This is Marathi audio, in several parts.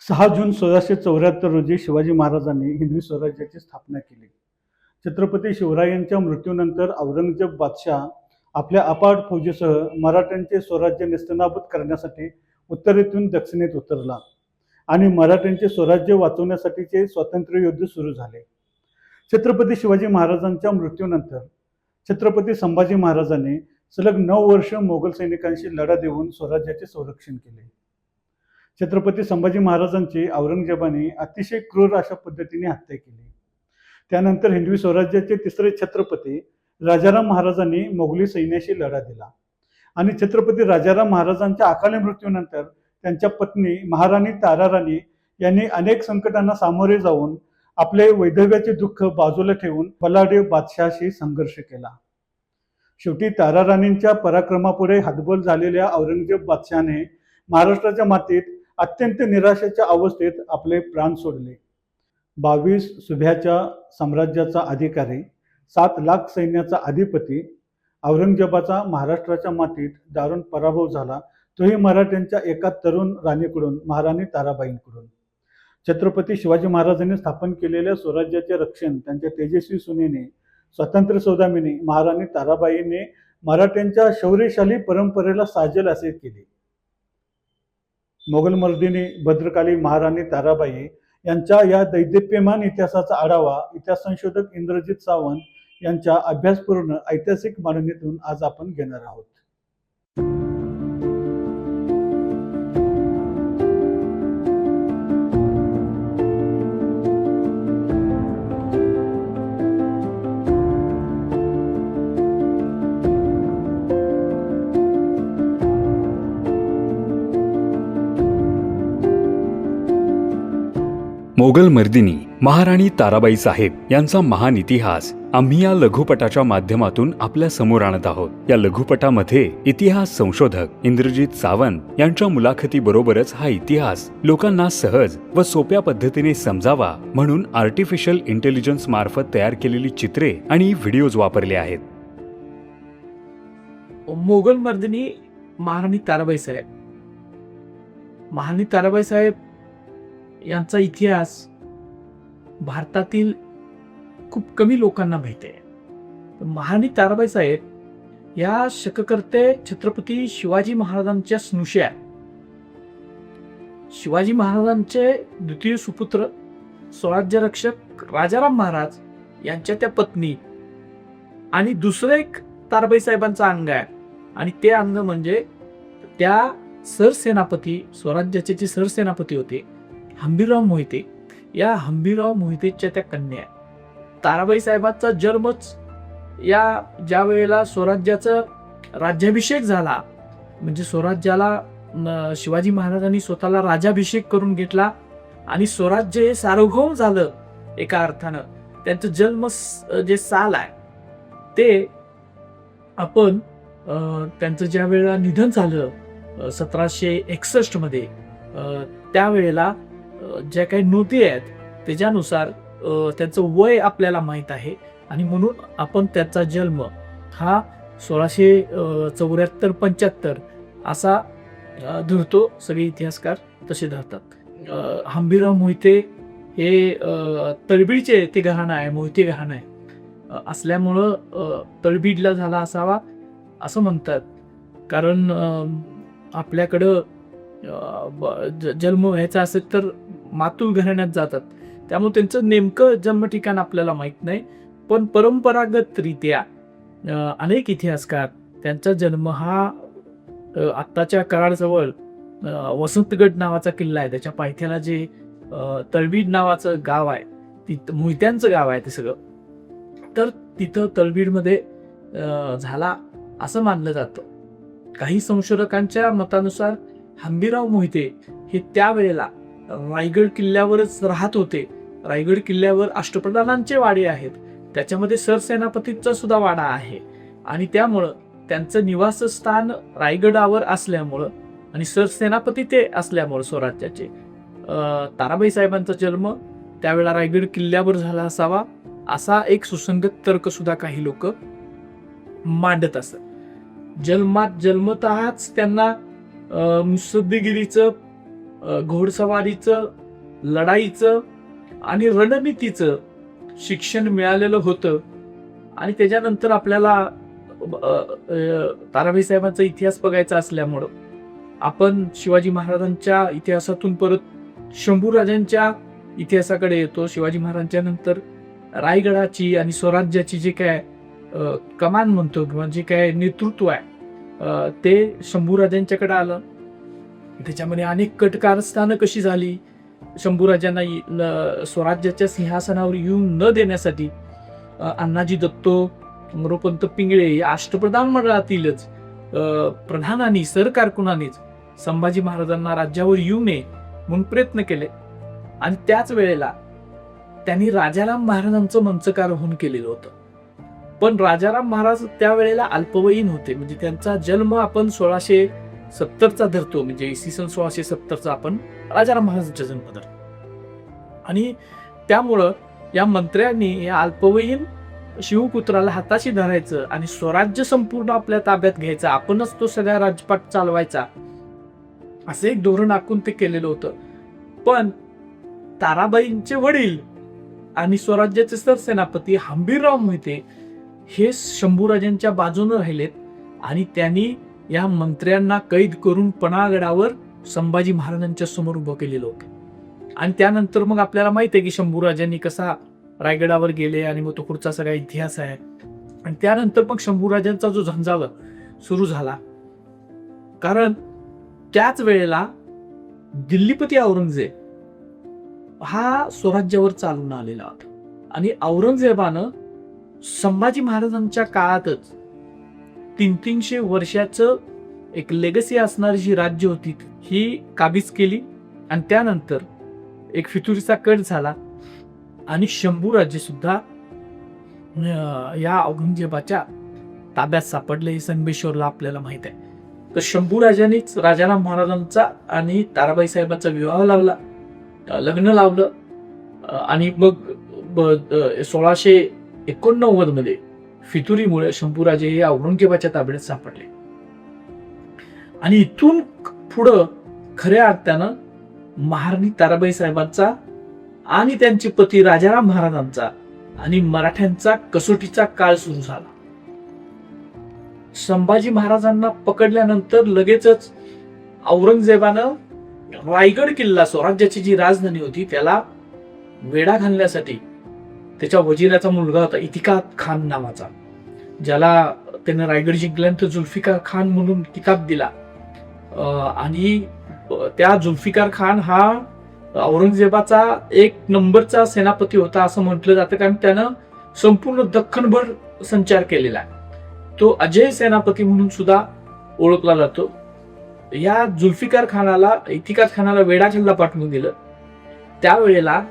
6 जून 1674 रोजी शिवाजी महाराजांनी हिंदवी स्वराज्याची स्थापना केली. छत्रपती शिवरायांच्या मृत्यूनंतर औरंगजेब बादशाह आपल्या अफाट फौजेसह मराठ्यांचे स्वराज्य नेस्तनाबूत करण्यासाठी उत्तरेतून दक्षिणेत उतरला आणि मराठ्यांचे स्वराज्य वाचवण्यासाठीचे स्वातंत्र्य युद्ध सुरू झाले. छत्रपती शिवाजी महाराजांच्या मृत्यूनंतर छत्रपती संभाजी महाराजांनी सलग 9 वर्ष मोगल सैनिकांशी लढा देऊन स्वराज्याचे संरक्षण केले. छत्रपती संभाजी महाराजांची औरंगजेबाने अतिशय क्रूर अशा पद्धतीने हत्या केली. त्यानंतर हिंदवी स्वराज्याचे तिसरे छत्रपती राजाराम महाराजांनी मोगली सैन्याशी लढा दिला आणि छत्रपती राजाराम महाराजांच्या अकाली मृत्यूनंतर त्यांच्या पत्नी महाराणी ताराराणी यांनी अनेक संकटांना सामोरे जाऊन आपले वैधव्याचे दुःख बाजूला ठेवून बलाढ्य बादशाहशी संघर्ष केला. शेवटी ताराराणींच्या पराक्रमापुढे हतबल झालेल्या औरंगजेब बादशाहने महाराष्ट्राच्या मातीत अत्यंत निराशेच्या अवस्थेत आपले प्राण सोडले. 22 सुभ्याच्या साम्राज्याचा अधिकारी, 7 लाख सैन्याचा अधिपती औरंगजेबाचा महाराष्ट्राच्या मातीत दारुण पराभव झाला, तोही मराठ्यांच्या एका तरुण राणीकडून, महाराणी ताराबाईंकडून. छत्रपती शिवाजी महाराजांनी स्थापन केलेल्या स्वराज्याचे रक्षण त्यांच्या तेजस्वी सुनेने, स्वातंत्र्य सौदामिनी महाराणी ताराबाईंनी मराठ्यांच्या शौर्यशाली परंपरेला साजेल असे केले. मोगलमर्दिनी भद्रकाली महाराणी ताराबाई यांच्या या दैदिप्यमान इतिहासाचा आढावा इतिहास संशोधक इंद्रजित सावंत यांच्या अभ्यासपूर्ण ऐतिहासिक मांडणीतून आज आपण घेणार आहोत. मोगल मर्दिनी महाराणी ताराबाई साहेब यांचा महान इतिहास आम्ही या लघुपटाच्या माध्यमातून आपल्या समोर आणत आहोत. या लघुपटामध्ये इतिहास संशोधक इंद्रजित सावंत यांच्या मुलाखतीबरोबरच हा इतिहास लोकांना सहज व सोप्या पद्धतीने समजावा म्हणून आर्टिफिशियल इंटेलिजन्स मार्फत तयार केलेली चित्रे आणि व्हिडिओज वापरले आहेत. मोगल मर्दिनी महाराणी ताराबाई साहेब. महाराणी ताराबाई साहेब यांचा इतिहास भारतातील खूप कमी लोकांना माहिती आहे. महाराणी ताराबाई साहेब या शककर्ते छत्रपती शिवाजी महाराजांच्या स्नुष्या, शिवाजी महाराजांचे द्वितीय सुपुत्र स्वराज्यरक्षक राजाराम महाराज यांच्या त्या पत्नी आणि दुसरे एक ताराबाई साहेबांचा अंग आहे आणि ते अंग म्हणजे त्या सरसेनापती, स्वराज्याचे जे सरसेनापती होते हंबीरराव मोहिते, या हंबीरराव मोहितेच्या त्या कन्या. ताराबाई साहेबांचा जन्मच या ज्या वेळेला स्वराज्याचा राज्याभिषेक झाला, म्हणजे स्वराज्याला शिवाजी महाराजांनी स्वतःला राज्याभिषेक करून घेतला आणि स्वराज्य हे सार्वभौम झालं एका अर्थानं. त्यांचं जन्म जे साल आहे ते आपण त्यांचं ज्या वेळेला निधन झालं 1761 मध्ये, त्यावेळेला ज्या काही नोंदी आहेत त्याच्यानुसार त्यांचं वय आपल्याला माहीत आहे आणि म्हणून आपण त्याचा जन्म हा 1674-75 असा धरतो. सगळे इतिहासकार तसे धरतात. हंबीरराव मोहिते हे तळबीडचे ते घराणं आहे, मोहिते घराणं आहे असल्यामुळं तळबीडला झाला असावा असं म्हणतात. कारण आपल्याकडं जन्म व्हायचा असेल तर मातुल घराण्यात जातात, त्यामुळे त्यांचं नेमकं जन्म ठिकाण आपल्याला माहीत नाही. पण परंपरागतरित्या अनेक इतिहासकार त्यांचा जन्म हा आत्ताच्या कराडजवळ वसंतगड नावाचा किल्ला आहे, त्याच्या पायथ्याला जे तळबीड नावाचं गाव आहे, तिथं मोहित्यांचं गाव आहे ते सगळं, तर तिथं तळबीडमध्ये झाला असं मानलं जातं. काही संशोधकांच्या मतानुसार हंबीरराव मोहिते हे त्यावेळेला रायगड किल्ल्यावरच राहत होते. रायगड किल्ल्यावर अष्टप्रधानांचे वाडे आहेत, त्याच्यामध्ये सरसेनापतींचा सुद्धा वाडा आहे आणि त्यामुळं त्यांचं निवासस्थान रायगडावर असल्यामुळं आणि सरसेनापती ते असल्यामुळं स्वराज्याचे ताराबाई साहेबांचा जन्म त्यावेळेला रायगड किल्ल्यावर झाला असावा असा एक सुसंगत तर्क सुद्धा काही लोक मांडत असतात. जन्मतःच त्यांना मुत्सद्देगिरीचं घोडसवारीचं, लढाईचं आणि रणनीतीचं शिक्षण मिळालेलं होतं. आणि त्याच्यानंतर आपल्याला ताराबाई साहेबांचा इतिहास बघायचा असल्यामुळं आपण शिवाजी महाराजांच्या इतिहासातून परत शंभूराजांच्या इतिहासाकडे येतो. शिवाजी महाराजांच्या नंतर रायगडाची आणि स्वराज्याची जे काय कमान म्हणतो किंवा जे काय नेतृत्व आहे ते शंभूराजांच्याकडे आलं. त्याच्यामध्ये अनेक कटकारस्थानं कशी झाली, शंभूराजांना स्वराज्याच्या सिंहासनावर येऊन न देण्यासाठी अण्णाजी दत्तो, मोरोपंत पिंगळे या अष्टप्रधान मंडळातीलच प्रधानांनी, सरकारकुनानीच संभाजी महाराजांना राज्यावर येऊ नये म्हणून प्रयत्न केले. आणि त्याच वेळेला त्यांनी राजाराम महाराजांचं मंचकारोहण केलेलं होतं. पण राजाराम महाराज त्यावेळेला अल्पवयीन होते, म्हणजे त्यांचा जन्म आपण 1670चा धरतो, म्हणजे इसवी सन 1670चा आपण राजाराम महाराजांचा जन्म धरतो. आणि त्यामुळं या मंत्र्यांनी या अल्पवयीन शिवपुत्राला हाताशी धरायचं आणि स्वराज्य संपूर्ण आपल्या ताब्यात घ्यायचं, आपणच तो सगळा राजपाट चालवायचा, असं एक धोरण आखून ते केलेलं होतं. पण ताराबाईंचे वडील आणि स्वराज्याचे सरसेनापती हंबीरराव मोहिते हे शंभूराजांच्या बाजूने राहिलेत आणि त्यांनी या मंत्र्यांना कैद करून पन्हाळगडावर संभाजी महाराजांच्या समोर उभं केलेलं होतं. आणि त्यानंतर मग आपल्याला माहिती आहे की शंभूराजांनी कसा रायगडावर गेले आणि मग तो पुढचा सगळा इतिहास आहे. आणि त्यानंतर मग शंभूराजांचा जो झंझावात सुरू झाला, कारण त्याच वेळेला दिल्लीपती औरंगजेब हा स्वराज्यावर चालून आलेला होता. आणि औरंगजेबानं संभाजी महाराजांच्या काळातच 300 वर्षाचं एक लेगसी असणारी जी राज्य होती ही काबीज केली. आणि त्यानंतर एक फितुरीचा कट झाला आणि शंभूराजे सुद्धा या औरंगजेबाच्या ताब्यात सापडले. हे संगमेश्वरला आपल्याला माहित आहे. तर शंभूराजांनीच राजाराम महाराजांचा आणि ताराबाई साहेबांचा विवाह लावला, लग्न लावलं. आणि मग 1689 मध्ये फितुरीमुळे शंभूराजे हे औरंगजेबाच्या ताब्यात सापडले. आणि इथून पुढं खऱ्या अर्थानं महाराणी ताराबाई साहेबांचा आणि त्यांचे पती राजाराम महाराजांचा आणि मराठ्यांचा कसोटीचा काळ सुरू झाला. संभाजी महाराजांना पकडल्यानंतर लगेचच औरंगजेबानं रायगड किल्ला, स्वराज्याची जी राजधानी होती, त्याला वेढा घालण्यासाठी त्याच्या वजिराचा मुलगा होता इतिकाद खान नावाचा, ज्याला त्यानं रायगड जिंकल्यानंतर जुल्फिकार खान म्हणून किताब दिला. आणि त्या जुल्फिकार खान हा औरंगजेबाचा 1 नंबरचा सेनापती होता असं म्हटलं जातं, कारण त्यानं संपूर्ण दख्खनभर संचार केलेला आहे. तो अजय सेनापती म्हणून सुद्धा ओळखला जातो. या जुल्फिकार खानाला, इतिकाद खानाला वेढा किल्ला पाठवून दिलं. त्यावेळेला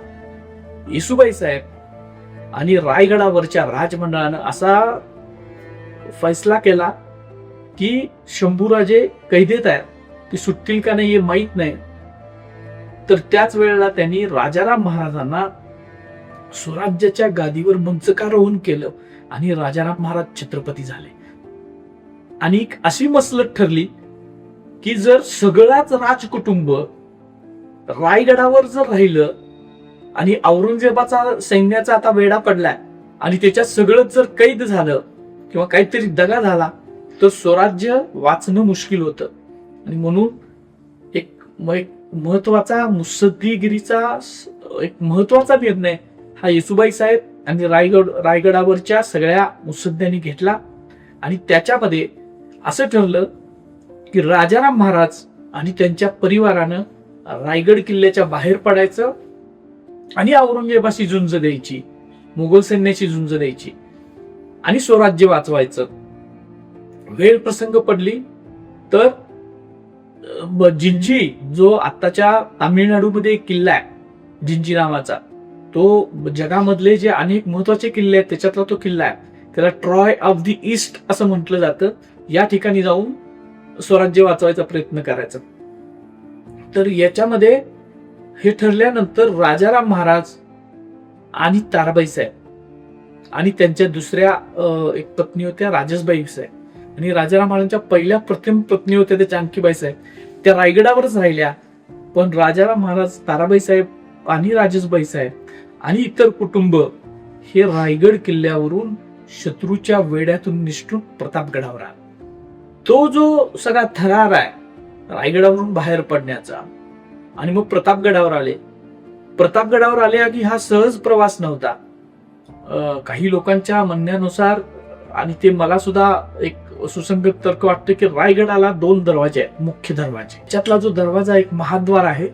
येसुबाई साहेब आणि रायगडावरच्या राजमंडळानं असा फैसला केला की शंभूराजे कैदेत आहेत, ते सुटतील का नाही हे माहीत नाही. तर त्याच वेळेला त्यांनी राजाराम महाराजांना स्वराज्याच्या गादीवर मंचकारोहण केलं आणि राजाराम महाराज छत्रपती झाले. आणि अशी मसलत ठरली की जर सगळाच राजकुटुंब रायगडावर जर राहिलं आणि औरंगजेबाचा सैन्याचा आता वेढा पडलाय आणि त्याच्यात सगळंच जर कैद झालं किंवा काहीतरी दगा झाला तर स्वराज्य वाचणं मुश्किल होतं. आणि म्हणून एक महत्वाचा मुत्सद्दीगिरीचा एक महत्वाचा निर्णय हा येसुबाई साहेब आणि रायगडावरच्या सगळ्या मुत्सद्द्यांनी घेतला. आणि त्याच्यामध्ये असं ठरलं की राजाराम महाराज आणि त्यांच्या परिवारानं रायगड किल्ल्याच्या बाहेर पडायचं आणि औरंगजेबाशी झुंज द्यायची, मुघल सैन्याची झुंज द्यायची आणि स्वराज्य वाचवायचं. वेळ प्रसंग पडली तर जिंजी, जो आत्ताच्या तामिळनाडूमध्ये एक किल्ला आहे जिंजी नावाचा, तो जगामधले जे अनेक महत्वाचे किल्ले आहेत त्याच्यातला तो किल्ला आहे. त्याला ट्रॉय ऑफ द ईस्ट असं म्हटलं जातं. या ठिकाणी जाऊन स्वराज्य वाचवायचा प्रयत्न करायचा. तर याच्यामध्ये हे ठरल्यानंतर राजाराम महाराज आणि ताराबाई साहेब आणि त्यांच्या दुसऱ्या एक पत्नी होत्या राजसबाई साहेब, आणि राजाराम महाराजांच्या पहिल्या प्रथम पत्नी होत्या त्या जानकीबाई साहेब, त्या रायगडावरच राहिल्या. पण राजाराम महाराज, ताराबाई साहेब आणि राजेशबाई साहेब आणि इतर कुटुंब हे रायगड किल्ल्यावरून शत्रूच्या वेड्यातून निसटून प्रतापगडावर आले. तो जो सगळा थरार आहे रायगडावरून बाहेर पडण्याचा, आणि मग प्रतापगडावर आले. प्रतापगडावर आले की हा सहज प्रवास नव्हता. काही लोकांच्या म्हणण्यानुसार, आणि ते मला सुद्धा एक सुसंगत तर्क वाटतं, की रायगडाला 2 दरवाजे आहेत, मुख्य दरवाजे. त्याच्यातला जो दरवाजा एक महाद्वार आहे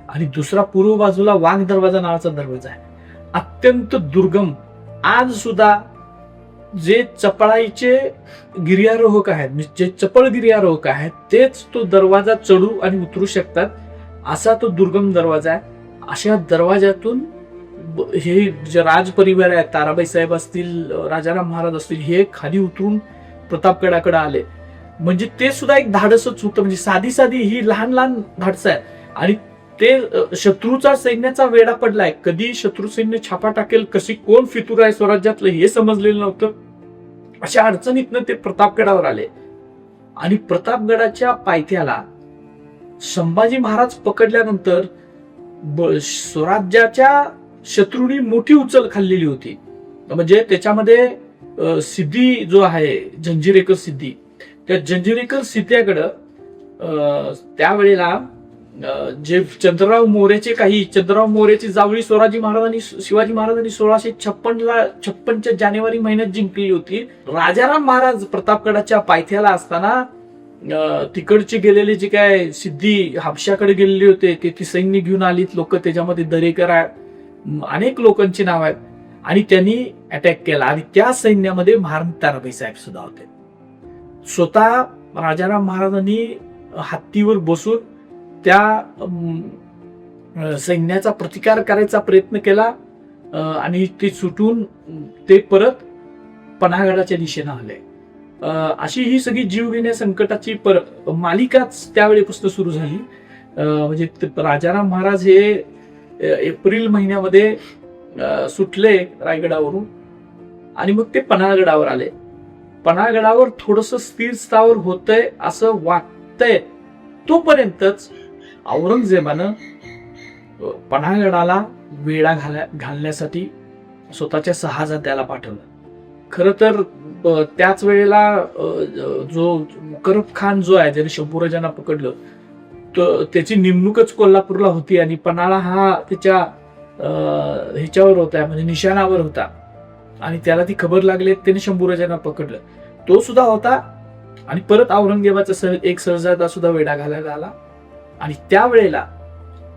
आणि दुसरा पूर्व बाजूला वाघ दरवाजा नावाचा दरवाजा आहे. अत्यंत दुर्गम. आज सुद्धा जे चपळाईचे गिर्यारोहक आहेत, जे चपळ गिर्यारोहक आहेत, तेच तो दरवाजा चढू आणि उतरू शकतात, असा तो दुर्गम दरवाजा आहे. अशा दरवाजातून हे जे राज परिवार आहेत, ताराबाई साहेब असतील, राजाराम महाराज असतील, हे खाली उतरून प्रतापगडाकडे आले. म्हणजे ते सुद्धा एक धाडसच होतं. म्हणजे साधी साधी ही लहान लहान धाडसं आहे. आणि ते शत्रूचा सैन्याचा वेढा पडलाय. कधी शत्रू सैन्य छापा टाकेल, कशी कोण फितूर आहे स्वराज्यातलं हे समजलेलं नव्हतं. अशा अडचणीतनं ते प्रतापगडावर आले. आणि प्रतापगडाच्या पायथ्याला संभाजी महाराज पकडल्यानंतर स्वराज्याच्या शत्रूंनी मोठी उचल खाल्लेली होती. म्हणजे त्याच्यामध्ये सिद्धी जो आहे, जंजिरेकर सिद्धी, त्या जंजिरेकर सिद्ध्याकडं त्यावेळेला जे चंद्रराव मोर्याची जावळी शिवाजी महाराजांनी 1656च्या जानेवारी महिन्यात जिंकली होती. राजाराम महाराज प्रतापगडाच्या पायथ्याला असताना तिकडचे गेलेले जे काय सिद्धी हापशाकडे गेलेले होते, ते ती सैन्य घेऊन आलीत लोक. त्याच्यामध्ये दरेकर अनेक लोकांची नाव आहेत. आणि त्यांनी अटॅक केला आणि त्या सैन्यामध्ये महाराणी ताराबाई साहेब सुद्धा होते. स्वतः राजाराम महाराजांनी हत्तीवर बसून त्या सैन्याचा प्रतिकार करायचा प्रयत्न केला आणि ते सुटून ते परत पन्हागडाच्या दिशेनं आले. अशी ही सगळी जीवघेण्या संकटाची मालिकाच त्यावेळेपासून सुरू झाली. म्हणजे राजाराम महाराज हे एप्रिल महिन्यामध्ये सुटले रायगडावरून आणि मग ते पन्हागडावर आले. पन्हागडावर थोडस स्थिर स्थावर होतंय असं वाटतंय, तोपर्यंतच औरंगजेबानं पन्हागडाला वेढा घालण्यासाठी स्वतःच्या 6 जात्याला पाठवलं. खर तर त्याच वेळेला जो मुकरब खान जो आहे, ज्याने शंभूराजांना पकडलं, त्याची नेमणूकच कोल्हापूरला होती आणि पन्हाळा हा त्याच्या ह्याच्यावर होता, म्हणजे निशाणावर होता. आणि त्याला ती खबर लागली, त्याने शंभूराजांना पकडलं. तो सुद्धा होता. आणि परत औरंगजेबाचा एक सहजादा सुद्धा वेढा घालायला आला. आणि त्यावेळेला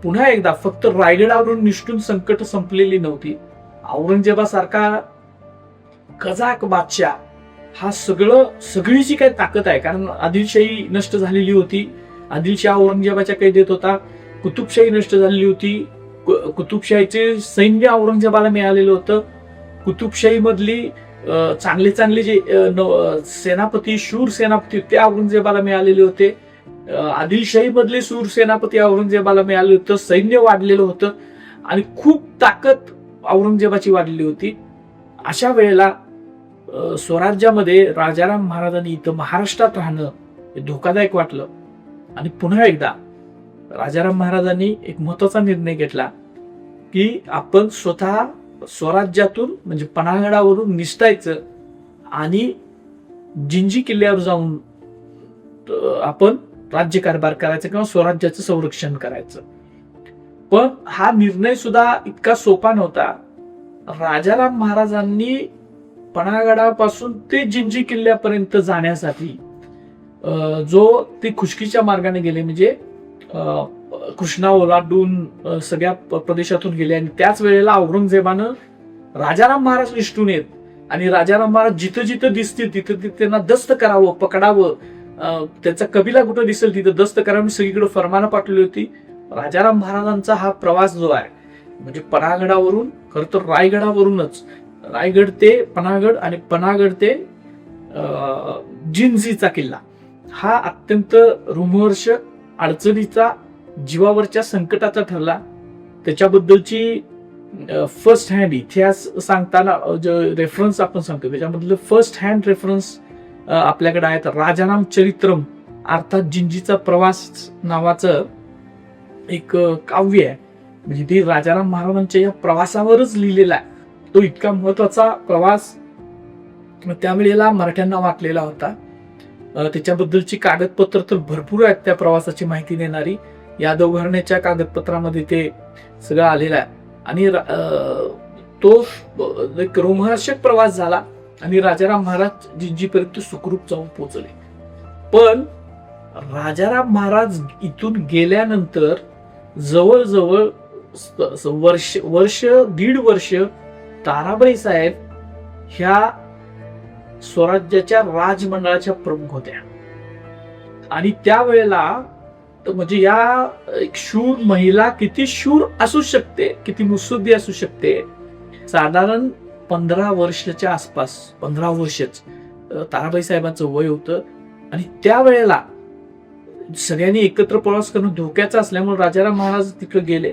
पुन्हा एकदा फक्त रायगडावरून निष्ठून संकट संपलेली नव्हती. औरंगजेबासारखा कजाक बादशाह हा सगळी जी काही ताकद आहे, कारण आदिलशाही नष्ट झालेली होती, आदिलशाह औरंगजेबाच्या कैदेत होता, कुतुबशाही नष्ट झालेली होती, कुतुबशाहीचे सैन्य औरंगजेबाला मिळालेलं होतं, कुतुबशाही मधली चांगले जे सेनापती, शूर सेनापती ते औरंगजेबाला मिळालेले होते, आदिलशाही मधले शूर सेनापती औरंगजेबाला मिळाले होतं, सैन्य वाढलेलं होतं आणि खूप ताकद औरंगजेबाची वाढलेली होती. अशा वेळेला स्वराज्यामध्ये राजाराम महाराजांनी इथं महाराष्ट्रात राहणं हे धोकादायक वाटलं. आणि पुन्हा एकदा राजाराम महाराजांनी एक महत्वाचा निर्णय घेतला की आपण स्वतः स्वराज्यातून म्हणजे पन्हागडावरून निसटायचं आणि जिंजी किल्ल्यावर जाऊन आपण राज्यकारभार करायचा किंवा स्वराज्याचं संरक्षण करायचं. पण हा निर्णय सुद्धा इतका सोपा नव्हता. राजाराम महाराजांनी पन्हागडापासून ते जिंजी किल्ल्यापर्यंत जाण्यासाठी जो ते खुष्कीच्या मार्गाने गेले, म्हणजे कृष्णा ओलांडून सगळ्या प्रदेशातून गेले. आणि त्याच वेळेला औरंगजेबानं राजाराम महाराज निष्ठून येत आणि राजाराम महाराज जिथं जिथं दिसतील तिथं त्यांना दस्त करावं, पकडावं, त्यांचा कबिला कुठं दिसेल तिथं दस्त करावं, सगळीकडे फरमानं पाठवली होती. राजाराम महाराजांचा हा प्रवास जो आहे म्हणजे पन्हागडावरून, खरं तर रायगडावरूनच, रायगड ते पन्हागड आणि पन्हागड ते जिंजीचा किल्ला, हा अत्यंत रोमहर्ष, अडचणीचा, जीवावरच्या संकटाचा ठरला. त्याच्याबद्दलची फर्स्ट हँड इतिहास सांगताना रेफरन्स आपण सांगतो, त्याच्यामधलं फर्स्ट हँड रेफरन्स आपल्याकडे आहेत. राजाराम चरित्रम अर्थात जिंजीचा प्रवास नावाचं एक काव्य आहे, म्हणजे ती राजाराम महाराजांच्या या प्रवासावरच लिहिलेला आहे. तो इतका महत्वाचा प्रवास त्यावेळेला मराठ्यांना वाटलेला होता. त्याच्याबद्दलची कागदपत्र तर भरपूर आहेत त्या प्रवासाची माहिती देणारी. यादव घराण्याच्या कागदपत्रामध्ये ते सगळं आलेलं आहे. आणि तो एक रोमहर्षक प्रवास झाला आणि राजाराम महाराज जिंजीपर्यंत सुखरूप जाऊन पोहोचले. पण राजाराम महाराज इथून गेल्यानंतर जवळजवळ दीड वर्ष ताराबाई साहेब ह्या स्वराज्याच्या राजमंडळाच्या प्रमुख होत्या. आणि त्यावेळेला म्हणजे या एक शूर महिला किती शूर असू शकते, किती मुत्सद्दी असू शकते. साधारण 15 वर्षाच्या आसपास, 15 वर्षच ताराबाई साहेबांचं वय होतं. आणि त्यावेळेला सगळ्यांनी एकत्र प्रवास करणं धोक्याचं असल्यामुळे राजाराम महाराज तिकडे गेले.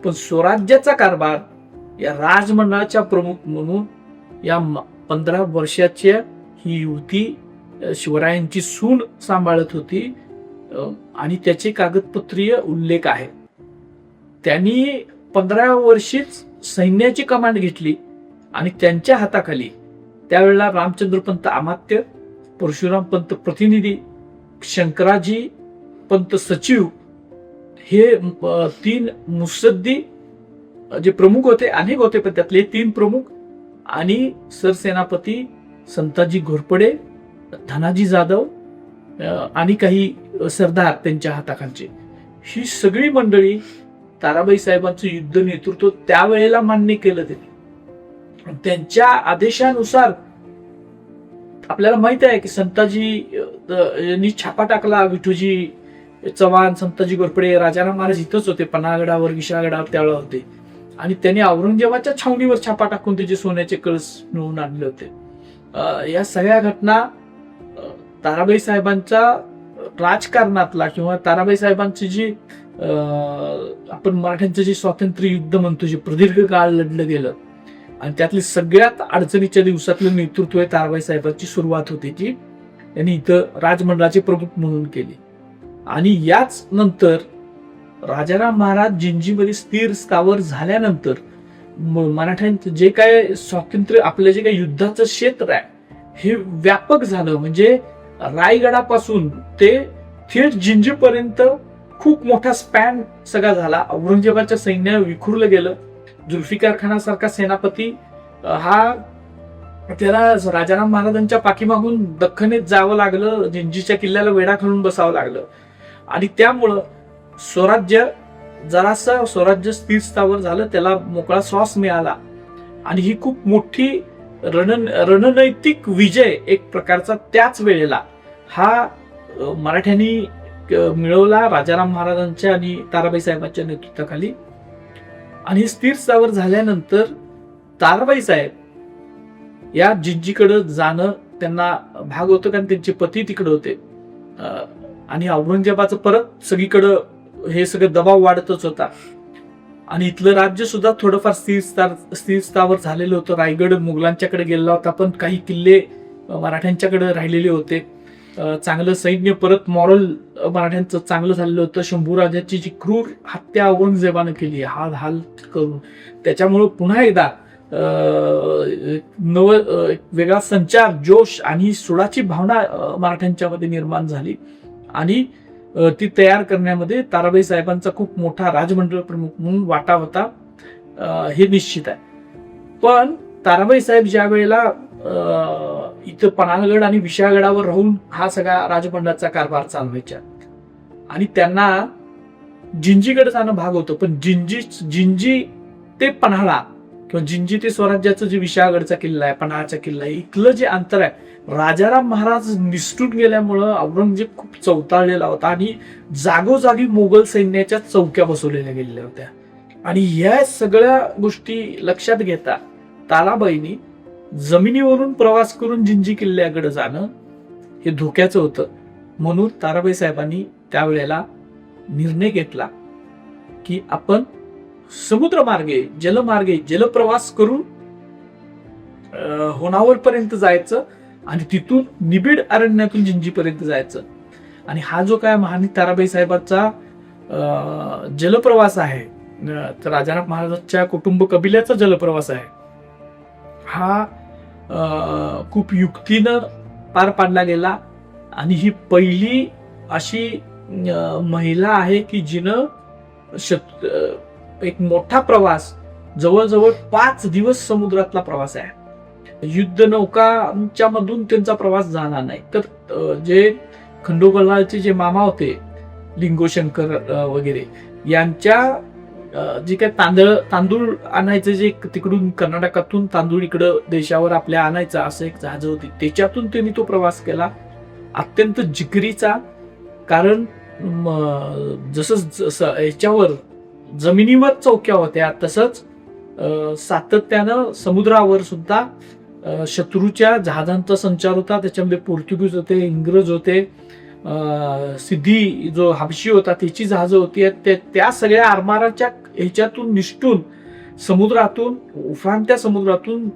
पण स्वराज्याचा कारभार या राजमंडळाच्या प्रमुख म्हणून या 15 वर्षाच्या ही युवती शिवरायांची सून सांभाळत होती. आणि त्याचे कागदपत्रीय उल्लेख आहे. त्यांनी 15 वर्षीच सैन्याची कमांड घेतली आणि त्यांच्या हाताखाली त्यावेळेला रामचंद्र पंत अमात्य, परशुराम पंत प्रतिनिधी, शंकराजी पंत सचिव हे 3 मुत्सद्दी जे प्रमुख होते, अनेक होते पण त्यातले 3 प्रमुख, आणि सरसेनापती संताजी घोरपडे, धनाजी जाधव आणि काही सरदार त्यांच्या हाताखालचे, ही सगळी मंडळी ताराबाई साहेबांचं युद्ध नेतृत्व त्यावेळेला मान्य केलं. त्यांनी त्यांच्या आदेशानुसार आपल्याला माहित आहे की संताजी यांनी छापा टाकला. विठूजी चव्हाण, संताजी घोरपडे, राजाराम महाराज इथंच होते, पन्हाळगडावर, विशाळगडावर त्यावेळेला होते. आणि त्यांनी औरंगजेबाच्या छावणीवर छापा टाकून त्याचे सोन्याचे कळस मिळवून आणले होते. या सगळ्या घटना ताराबाई साहेबांच्या राजकारणातला किंवा ताराबाई साहेबांची जी आपण मराठ्यांचं जे स्वातंत्र्य युद्ध म्हणतो, जे प्रदीर्घ काळ लढलं गेलं आणि त्यातली सगळ्यात अडचणीच्या दिवसातलं नेतृत्व ताराबाई साहेबांची सुरुवात होती, जी त्यांनी इथं राजमंडळाचे प्रमुख म्हणून केली. आणि याच नंतर राजाराम महाराज जिंजीमध्ये स्थिर स्थावर झाल्यानंतर मराठ्यांचं जे काय स्वातंत्र्य, आपलं जे काही युद्धाचं क्षेत्र आहे हे व्यापक झालं. म्हणजे रायगडापासून ते थेट जिंजीपर्यंत खूप मोठा स्पॅन सगळा झाला. औरंगजेबाच्या सैन्य विखुरलं गेलं. जुल्फिकार खानासारखा सेनापती हा त्याला राजाराम महाराजांच्या पाठीमागून दख्खनेत जावं लागलं, जिंजीच्या किल्ल्याला वेढा घालून बसावं लागलं. आणि त्यामुळं स्वराज्य स्थिर स्थावर झालं, त्याला मोकळा श्वास मिळाला. आणि ही खूप मोठी रणनैतिक विजय एक प्रकारचा त्याच वेळेला हा मराठ्यांनी मिळवला राजाराम महाराजांच्या आणि ताराबाई साहेबांच्या नेतृत्वाखाली. आणि स्थिर स्थावर झाल्यानंतर ताराबाई साहेब या जिंजीकडे जाणं त्यांना भाग होतं, कारण त्यांचे पती तिकडे होते. आणि औरंगजेबाचं परत सगळीकडं हे सगळं दबाव वाढतच होता. आणि इथलं राज्य सुद्धा थोडंफार स्थिर स्थावर झालेलं होतं. रायगड मुघलांच्याकडे गेलेला होता, पण काही किल्ले मराठ्यांच्याकडे राहिलेले होते. चांगलं सैन्य परत मॉरल मराठ्यांचं चांगलं झालेलं होतं. शंभूराजाची जी क्रूर हत्या औरंगजेबानं केली हाल करून, त्याच्यामुळं पुन्हा एकदा वेगळा संचार, जोश आणि सुडाची भावना मराठ्यांच्यामध्ये निर्माण झाली. आणि ती तयार करण्यामध्ये ताराबाई साहेबांचा खूप मोठा राजमंडळ प्रमुख म्हणून वाटा होता, हे निश्चित आहे. पण ताराबाई साहेब ज्या वेळेला इथं पन्हाळगड आणि विशाळगडावर राहून हा सगळा राजमंडळाचा कारभार चालवायच्या आणि त्यांना जिंजीकडे जाणं भाग होतं. पण जिंजी ते पन्हाळा किंवा जिंजी ते स्वराज्याचं जे विशाळगडचा किल्ला आहे, पन्हाळाचा किल्ला आहे, इथलं जे अंतर आहे, राजाराम महाराज निसटून गेल्यामुळं औरंगजेब खूप चवताळलेला होता आणि जागोजागी मोगल सैन्याच्या चौक्या बसवलेल्या गेलेल्या होत्या. आणि या सगळ्या गोष्टी लक्षात घेता ताराबाईंनी जमिनीवरून प्रवास करून जिंजी किल्ल्याकडे जाणं हे धोक्याचं होतं. म्हणून ताराबाई साहेबांनी त्यावेळेला निर्णय घेतला की आपण समुद्रमार्गे, जलप्रवास करून होनावर पर्यंत जायचं आणि तिथून निबिड अरण्यातून जिंजीपर्यंत जायचं. आणि हा जो काय महाराणी ताराबाई साहेबांचा जलप्रवास आहे, तर राजाराम महाराजांच्या कुटुंब कबिल्याचा जलप्रवास आहे हा खूप युक्तीनं पार पाडला गेला. आणि ही पहिली अशी महिला आहे की जिनं एक मोठा प्रवास, जवळजवळ 5 दिवस समुद्रातला प्रवास आहे. युद्ध नौकांच्या मधून त्यांचा प्रवास झाला नाही. तर जे खंडोबालालचे जे मामा होते लिंगोशंकर वगैरे यांच्या जे काय तांदूळ आणायचं, जे तिकडून कर्नाटकातून तांदूळ इकडं देशावर आपल्या आणायचा असं एक जहाज होती, त्याच्यातून त्यांनी तो प्रवास केला अत्यंत जिकरीचा. कारण जसं याच्यावर जमिनीवर चौक्या होत्या तसंच सातत्यानं समुद्रावर सुद्धा शत्रूच्या जहाजांचा संचार होता. त्याच्यामध्ये पोर्तुगीज होते, इंग्रज होते, सिद्धी जो हबशी होता त्याची जहाजं होती. त्या सगळ्या आरमाराच्या ह्याच्यातून निष्ठून समुद्रातून, उफाणत्या समुद्रातून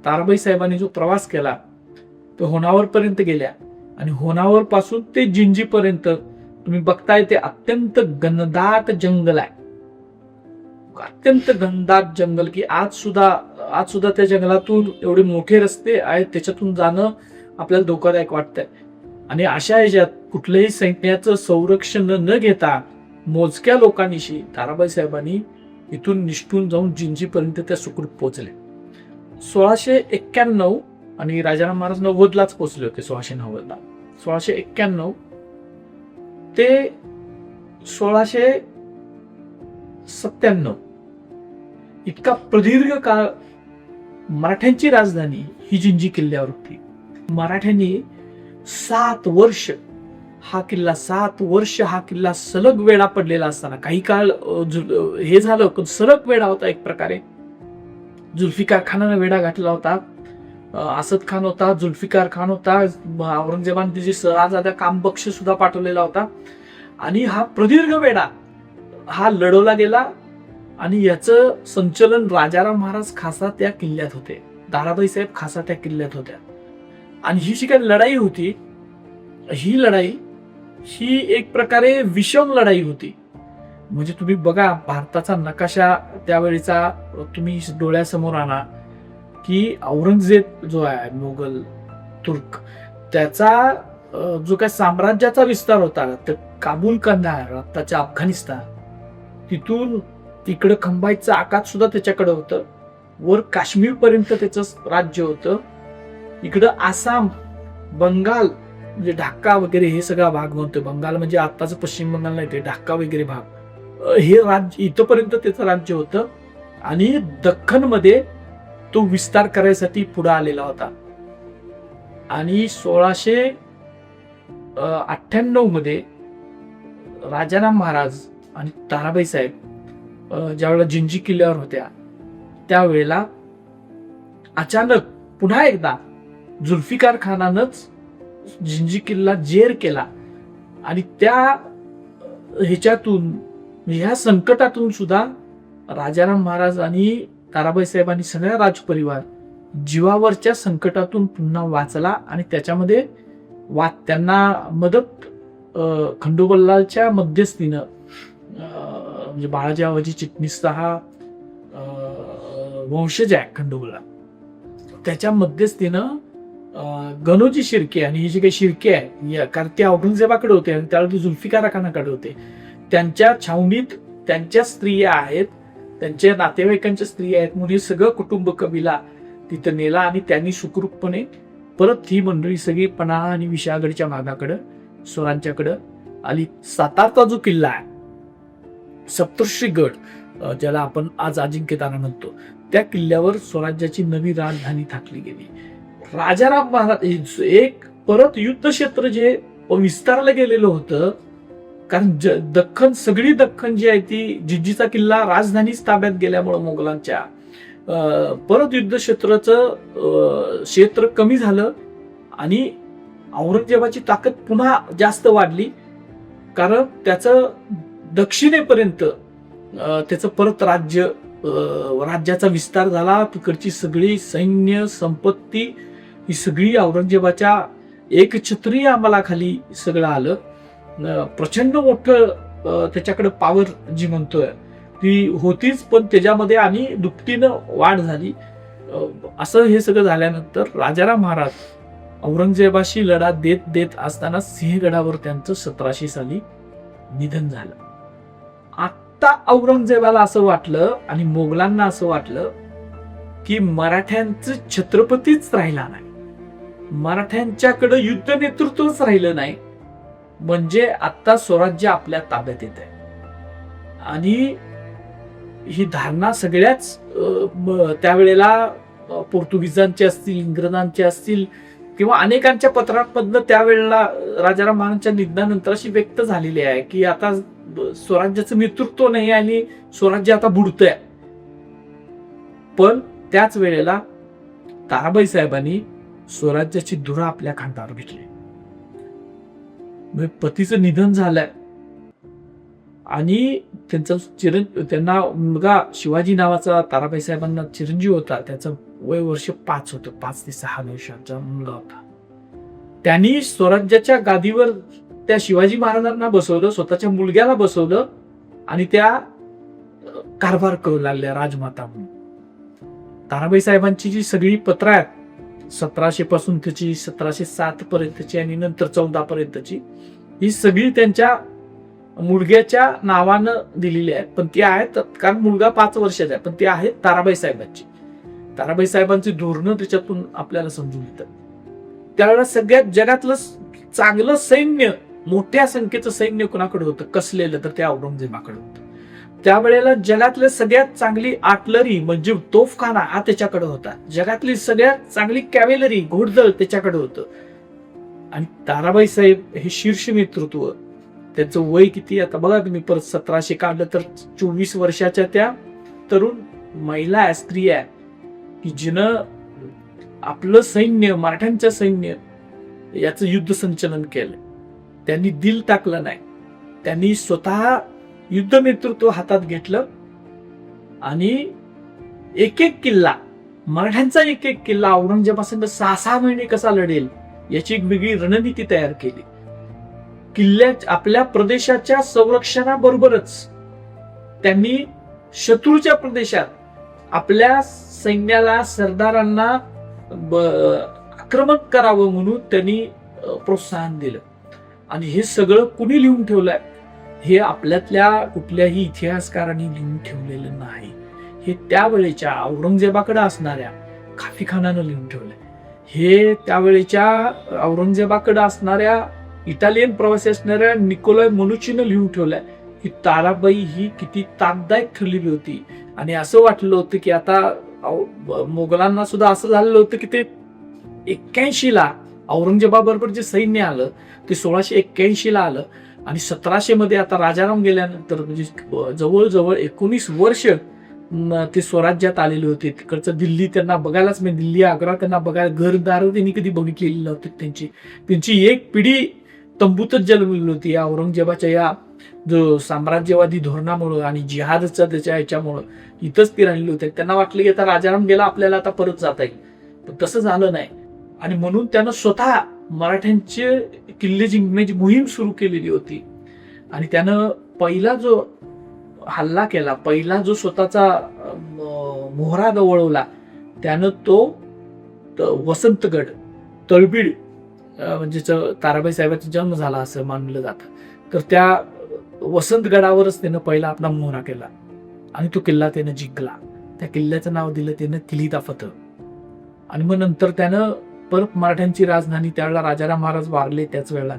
ताराबाई साहेबांनी जो प्रवास केला तो होनावर पर्यंत गेल्या. आणि होनावर पासून ते जिंजी पर्यंत तुम्ही बघताय ते अत्यंत घनदाट जंगल आहे, अत्यंत घनदाट जंगल, की आज सुद्धा त्या जंगलातून एवढे मोठे रस्ते आहेत, त्याच्यातून जाणं आपल्याला धोकादायक वाटतंय. आणि अशा ह्याच्यात कुठल्याही सैन्याचं संरक्षण न घेता मोजक्या लोकांनीशी ताराबाई साहेबांनी इथून निष्ठून जाऊन जिंजीपर्यंत त्या सुखरूप पोहोचले. 1691 आणि राजाराम महाराज 90लाच पोहोचले होते. 1690ला 1691 ते 1697 इतका प्रदीर्घ काळ मराठ्यांची राजधानी ही जिंजी किल्ल्यावर होती. मराठ्यांनी 7 वर्ष हा किल्ला सलग वेढा पडलेला असताना, काही काळ हे झालं पण सलग वेढा होता एक प्रकारे. जुल्फिकार खानानं वेढा घातला होता, असद खान होता, जुल्फिकार खान होता, औरंगजेबाने तिची शहजादा कामबक्ष सुद्धा पाठवलेला होता. आणि हा प्रदीर्घ वेढा हा लढवला गेला. आणि याचं संचलन राजाराम महाराज खासा त्या किल्ल्यात होते, ताराबाई साहेब खासा त्या किल्ल्यात होत्या. आणि ही जी काही लढाई होती, ही लढाई ही एक प्रकारे विषम लढाई होती. म्हणजे तुम्ही बघा भारताचा नकाशा त्यावेळीचा तुम्ही डोळ्यासमोर आणा की औरंगजेब जो आहे मोगल तुर्क, त्याचा जो काय साम्राज्याचा विस्तार होता, तर काबूल कंदार आताच्या अफगाणिस्तान, तिथून तिकडं खंबाईचं आकाश सुद्धा त्याच्याकडे होतं, वर काश्मीर पर्यंत त्याचं राज्य होतं, इकडं आसाम, बंगाल म्हणजे ढाका वगैरे हे सगळा भाग म्हणतोय. बंगाल म्हणजे आताचं पश्चिम बंगाल नाही, ते ढाका वगैरे भाग, हे राज्य इथपर्यंत त्याचं राज्य होतं. आणि दख्खनमध्ये तो विस्तार करायसाठी पुढे आलेला होता. आणि 1698 मध्ये राजाराम महाराज आणि ताराबाई साहेब ज्यावेळेला जिंजी किल्ल्यावर होत्या, त्यावेळेला अचानक पुन्हा एकदा जुल्फिकार खानानंच जिंजी किल्ला जेर केला. आणि त्या ह्याच्यातून, ह्या संकटातून सुद्धा राजाराम महाराज आणि ताराबाई साहेबांनी सगळ्या राजपरिवार जीवावरच्या संकटातून पुन्हा वाचला. आणि त्याच्यामध्ये त्यांना मदत खंडोबालालच्या मध्यस्थीनं, म्हणजे बाळाजी आवाजी चिटणीसचा हा वंशज आहे खंडोबाला, त्याच्या मध्यस्थीनं गणोजी शिर्के, आणि ही जी काही शिर्के आहे कारण ते औरंगजेबाकडे होते आणि त्यावेळी जुल्फिकार खानाकडे होते, त्यांच्या छावणीत त्यांच्या स्त्रिया आहेत, त्यांच्या नातेवाईकांच्या स्त्रिया आहेत, म्हणून हे सगळं कुटुंब कबिला तिथं नेला. आणि त्यांनी सुखरूपपणे परत ही मंडळी सगळी पन्हाळा आणि विशाळगडच्या भागाकडं स्वरांच्याकडं आली. सातारचा जो किल्ला आहे सप्तर्षिगड, ज्याला आपण आज अजिंक्यतारा म्हणतो, त्या किल्ल्यावर स्वराज्याची नवी राजधानी थाकली गेली. राजाराम महाराज एक परत युद्ध क्षेत्र जे विस्तारलं गेलेलं होतं, कारण सगळी दख्खन जी आहे ती, जिंजीचा किल्ला राजधानीच ताब्यात गेल्यामुळं मोगलांच्या परत युद्ध क्षेत्र कमी झालं. आणि औरंगजेबाची ताकद पुन्हा जास्त वाढली, कारण त्याचं दक्षिणेपर्यंत त्याचं परत राज्याचा विस्तार झाला. तिकडची सगळी सैन्य संपत्ती ही सगळी औरंगजेबाच्या एकछत्री अंमलाखाली सगळं आलं. प्रचंड मोठं त्याच्याकडे पॉवर जी म्हणतोय ती होतीच, पण त्याच्यामध्ये आणि दुपटीनं वाढ झाली. असं हे सगळं झाल्यानंतर राजाराम महाराज औरंगजेबाशी लढा देत देत असताना सिंहगडावर त्यांचं 1700 साली निधन झालं. आता औरंगजेबाला असं वाटलं आणि मोगलांना असं वाटलं की मराठ्यांचं छत्रपतीच राहिला नाही, मराठ्यांच्याकडे युद्ध नेतृत्वच राहिलं नाही, म्हणजे आता स्वराज्य आपल्या ताब्यात येत आहे. आणि ही धारणा सगळ्याच त्यावेळेला पोर्तुगीजांचे असतील, इंग्रजांचे असतील किंवा अनेकांच्या पत्रांमधनं त्यावेळेला राजाराम महाराजांच्या निधनानंतर अशी व्यक्त झालेली आहे की आता स्वराज्याचं नेतृत्व नाही आणि स्वराज्य आता बुडतंय. पण त्याच वेळेला ताराबाई साहेबांनी स्वराज्याची धुरा आपल्या खांद्यावर घेतली. पतीचं निधन झालंय आणि त्यांना मुलगा शिवाजी नावाचा ताराबाई साहेबांना चिरंजीव होता. त्याचं वय वर्ष 5 होतं, 5 ते 6 वर्षाचा मुलगा होता. त्यांनी स्वराज्याच्या गादीवर त्या शिवाजी महाराजांना बसवलं, स्वतःच्या मुलग्याला बसवलं आणि त्या कारभार करू लागल्या राजमाता म्हणून. ताराबाई साहेबांची जी सगळी पत्र आहेत 1700 पासून त्याची 1707 पर्यंतची आणि नंतर 14 पर्यंतची, ही सगळी त्यांच्या मुलग्याच्या नावानं दिलेली आहेत. पण ती आहेत, कारण मुलगा 5 वर्षाचा आहे, पण ती आहेत ताराबाई साहेबांची. ताराबाई साहेबांची धोरणं त्याच्यातून आपल्याला समजून येतात. त्यावेळेला सगळ्यात जगातलं चांगलं सैन्य, मोठ्या संख्येचं सैन्य कुणाकडे होतं कसलेलं, तर त्या औरंगजेबाकडे होतं. त्यावेळेला जगातलं सगळ्यात चांगली आर्टलरी म्हणजे तोफखाना हा त्याच्याकडे होता. जगातली सगळ्यात चांगली कॅव्हलरी, घोडदळ त्याच्याकडे होतं. आणि ताराबाई साहेब हे शीर्ष नेतृत्व, त्यांचं वय किती आता बघा तुम्ही, परत 1700 काढलं तर 24 वर्षाच्या त्या तरुण महिला स्त्री आहे की जिनं आपलं सैन्य, मराठ्यांचं सैन्य याचं युद्ध संचलन केलं. त्यांनी दिल टाकलं नाही, त्यांनी स्वतः युद्ध नेतृत्व हातात घेतलं आणि एक एक किल्ला, मराठ्यांचा एक एक किल्ला औरंगजेबासंग 6-6 महिने कसा लढेल याची एक वेगळी रणनीती तयार केली. आपल्या प्रदेशाच्या संरक्षणाबरोबरच त्यांनी शत्रूच्या प्रदेशात आपल्या सैन्याला, सरदारांना आक्रमण करावं म्हणून त्यांनी प्रोत्साहन दिलं. आणि हे सगळं कुणी लिहून ठेवलंय? हे आपल्यातल्या कुठल्याही इतिहासकारांनी लिहून ठेवलेलं नाही. हे त्यावेळेच्या औरंगजेबाकडे असणाऱ्या खाफीखानानं लिहून ठेवलंय. हे त्यावेळेच्या औरंगजेबाकडे असणाऱ्या इटालियन प्रवासी असणाऱ्या निकोलाय मनुचीनं लिहून ठेवलंय की ताराबाई ही किती ताकदायक ठरलेली होती. आणि असं वाटलं होतं की आता मोगलांना सुद्धा असं झालेलं होतं की ते 81ला औरंगजेबाबरोबर जे सैन्य आलं ते 1681ला आलं आणि 1700 मध्ये आता राजाराम गेल्यानंतर म्हणजे जवळजवळ 19 वर्ष ते स्वराज्यात आलेले होते. तिकडचं दिल्ली त्यांना बघायलाच नाही, दिल्ली आग्रा त्यांना बघायला, घरदार त्यांनी कधी बघितलेली नव्हती. त्यांची एक पिढी तंबूतच जन्मलेली होती या औरंगजेबाच्या या जो साम्राज्यवादी धोरणामुळं आणि जिहादच्या त्याच्या ह्याच्यामुळं इथंच ती राहिली होती. त्यांना वाटलं की आता राजाराम गेला, आपल्याला आता परत जाता येईल, पण तसं झालं नाही. आणि म्हणून त्यानं स्वतः मराठ्यांचे किल्ले जिंकण्याची मोहीम सुरू केलेली होती. आणि त्यानं पहिला जो हल्ला केला, पहिला जो स्वतःचा मोहरा गवळवला, त्यानं तो वसंतगड, तळबीड म्हणजे ताराबाई साहेबांचा जन्म झाला असं मानलं जातं. तर त्या वसंतगडावरच त्यानं पहिला आपला मोहरा केला आणि तो किल्ला त्यानं जिंकला. त्या किल्ल्याचं नाव दिलं त्यानं किल्ली फतह. आणि मग नंतर त्यानं परत मराठ्यांची राजधानी, त्यावेळेला राजाराम महाराज वारले त्याच वेळेला,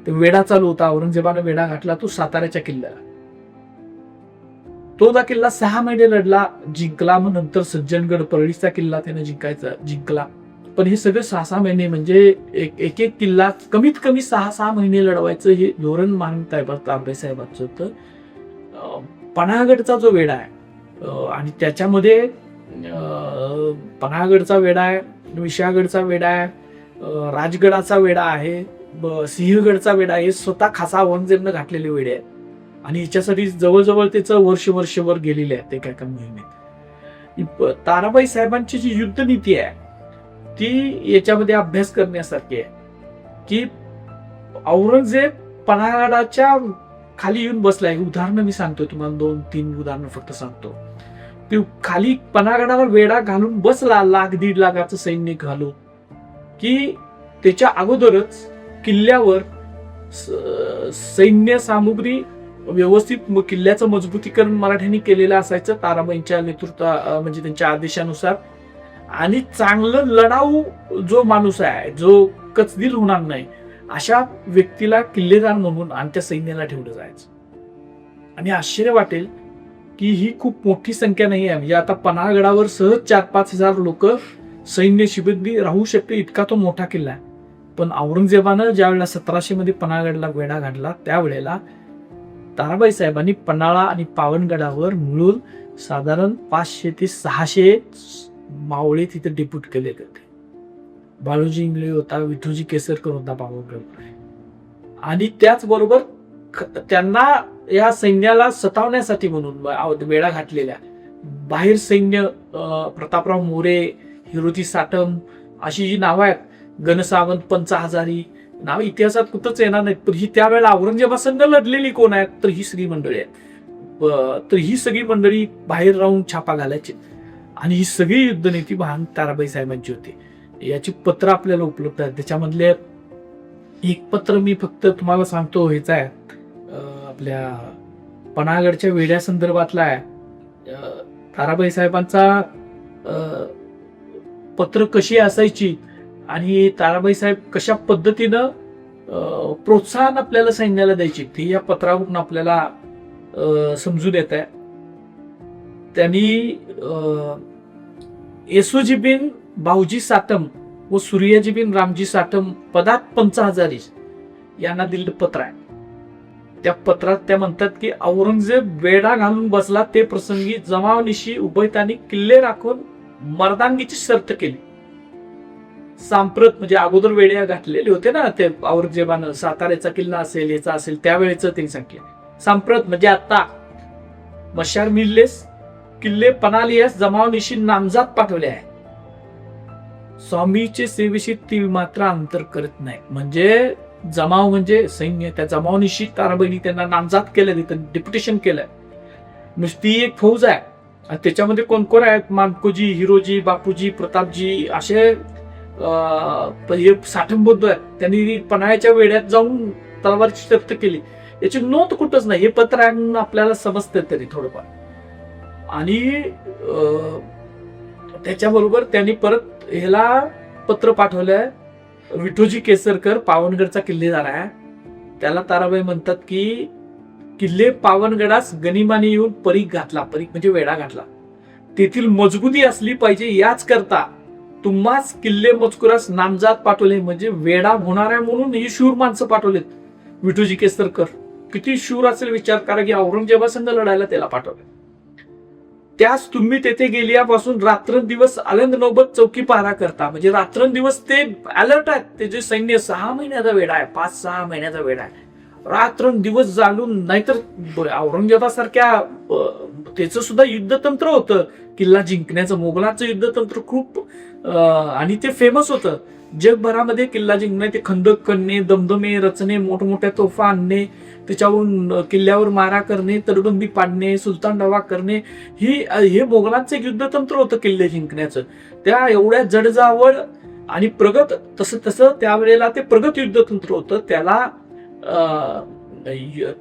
तो वेढा चालू होता, औरंगजेबानं वेढा घातला तो साताऱ्याच्या किल्ल्याला. तो किल्ला 6 महिने लढला, जिंकला. मग नंतर सज्जनगड, परळीचा किल्ला त्यानं जिंकला. पण हे सगळं 6-6 महिने म्हणजे एक किल्ला कमीत कमी 6-6 महिने लढवायचं हे धोरण मानताय ताराबाई साहेबांचं होतं. पन्हागडचा जो वेढा आहे आणि त्याच्यामध्ये पन्हागडचा वेढा आहे, विशाळगडचा वेढा आहे, राजगडाचा वेढा आहे, सिंहगडचा वेढा आहे, हे स्वतः खासा औरंगजेबनं घातलेले वेढे आहेत. आणि याच्यासाठी जवळजवळ त्याचं वर्षभर गेलेले आहे ते काय मोहिमेत. ताराबाई साहेबांची जी युद्धनीती आहे ती याच्यामध्ये अभ्यास करण्यासारखी आहे की औरंगजेब पन्हागडाच्या खाली येऊन बसलाय. उदाहरणं मी सांगतोय तुम्हाला, 2-3 उदाहरणं फक्त सांगतो. ते खाली पन्हागडावर वेढा घालून बसला 1,00,000-1.5 लाखाचं सैन्य घालून, की त्याच्या अगोदरच किल्ल्यावर सैन्य सामुग्री व्यवस्थित किल्ल्याचं मजबूतीकरण मराठ्यांनी केलेलं असायचं ताराबाईंच्या म्हणजे त्यांच्या आदेशानुसार. आणि चांगलं लढाऊ जो माणूस आहे, जो कचदिल होणार नाही, अशा व्यक्तीला किल्लेदार म्हणून आणि त्या सैन्याला ठेवलं जायचं. आणि आश्चर्य वाटेल की ही खूप मोठी संख्या नाही आहे. म्हणजे आता पन्हागडावर सहज 4-5 हजार लोक सैन्य शिबिर राहू शकते, इतका तो मोठा किल्ला आहे. पण औरंगजेबानं ज्या वेळेला 1700 मध्ये पन्हागडला वेढा घातला, त्यावेळेला ताराबाई साहेबांनी पन्हाळा आणि पावनगडावर मिळून साधारण 500 ते 600 मावळे तिथे डिप्यूट केले होते. बाळूजी इंगळे होता, विठोजी केसरकर होता पावनगड. आणि त्याचबरोबर त्यांना या सैन्याला सतावण्यासाठी म्हणून वेढा घातलेल्या बाहेर सैन्य, प्रतापराव मोरे, हिरोजी साटम अशी जी नावं आहेत, गणसावंत, पंच हजारी, नाव इतिहासात कुठंच येणार नाहीत. पण ही त्यावेळेला औरंगजेबासंग लढलेली कोण आहेत, तर ही सगळी मंडळी आहेत. तर ही सगळी मंडळी बाहेर राहून छापा घालायची. आणि ही सगळी युद्धनीती महान ताराबाई साहेबांची होती. याची पत्र आपल्याला उपलब्ध आहेत. त्याच्यामधले एक पत्र मी फक्त तुम्हाला सांगतो, ह्याचं आहे, आपल्या पन्हागडच्या वेढ्या संदर्भातला आहे. ताराबाई साहेबांचा पत्र कशी असायची आणि ताराबाई साहेब कशा पद्धतीनं प्रोत्साहन आपल्याला सैन्याला द्यायची, ते या पत्रावरून आपल्याला समजून येत आहे. त्यांनी येसोजी बिन बाऊजी साटम व सूर्याजी बिन रामजी साटम पदात पंच हजारी यांना दिलेलं पत्र आहे. त्या पत्रात त्या म्हणतात की औरंगजेब वेढा घालून बसला ते प्रसंगी जमावनिशी उभयतांनी किल्ले राखून मर्दानगीची शर्त केली. सांप्रत म्हणजे अगोदर वेड्या घातलेले होते ना ते औरंगजेबानं, साताऱ्याचा किल्ला असेल, याचा असेल, त्यावेळेच त्यांनी सांगितलं. सांप्रत म्हणजे आता मशार मिळलेस किल्ले पणालियास जमावनिशी नामजात पाठवले आहे. स्वामीचे सेवेशी ती मात्र अंतर करत नाही. म्हणजे जमाव म्हणजे सैन्य, त्या जमावनिशी ताराबाईंनी त्यांना नामजात केलं, तिथं डिप्युटेशन केलंय. नुसती एक फौज आहे आणि त्याच्यामध्ये कोण कोण आहेत, मानकोजी, हिरोजी, बापूजी, प्रतापजी असे साठंबोध आहेत. त्यांनी पन्हाळ्याच्या वेड्यात जाऊन तलवारची शर्त केली. याची नोंद कुठंच नाही. हे पत्र आपल्याला समजतं तरी थोडंफार. आणि त्याच्याबरोबर त्यांनी परत ह्याला पत्र पाठवलंय. विठोजी केसरकर पावनगडचा किल्लेदार आहे. त्याला ताराबाई म्हणतात की किल्ले पावनगडास गनिमाने येऊन परीख घातला. परीख म्हणजे वेढा घातला. तेथील मजबूती असली पाहिजे, याच करता तुम्हाच किल्ले मजकुरास नामजात पाठवले. म्हणजे वेढा होणार आहे म्हणून ही शूर माणसं पाठवलेत. विठोजी केसरकर किती शूर असेल विचार करा, की औरंगजेबासंग लढायला त्याला पाठवले. त्यास तुम्ही तेथे गेल्यापासून रात्रंदिवस आनंद नौबत चौकी पहारा करता. म्हणजे रात्रंदिवस ते अलर्ट आहेत. ते जे सैन्य 6 महिन्याचा वेढा आहे, 5-6 महिन्याचा वेढा आहे, रात्रंदिवस जाणून. नाहीतर औरंगजेबासारख्या त्याचं सुद्धा युद्धतंत्र होतं किल्ला जिंकण्याचं. मोगलांचं युद्धतंत्र खूप आणि ते फेमस होतं जगभरामध्ये. किल्ला जिंकणे, ते खंदक करणे, दमदमे रचणे, मोठमोठ्या तोफा आणणे, त्याच्यावरून किल्ल्यावर मारा करणे, तटबंदी पाडणे, सुलतान डावा करणे, हे मोगलांचं एक युद्धतंत्र होतं किल्ले जिंकण्याचं. त्या एवढ्या जडजावड आणि प्रगत तसं त्यावेळेला ते प्रगत युद्धतंत्र होतं. त्याला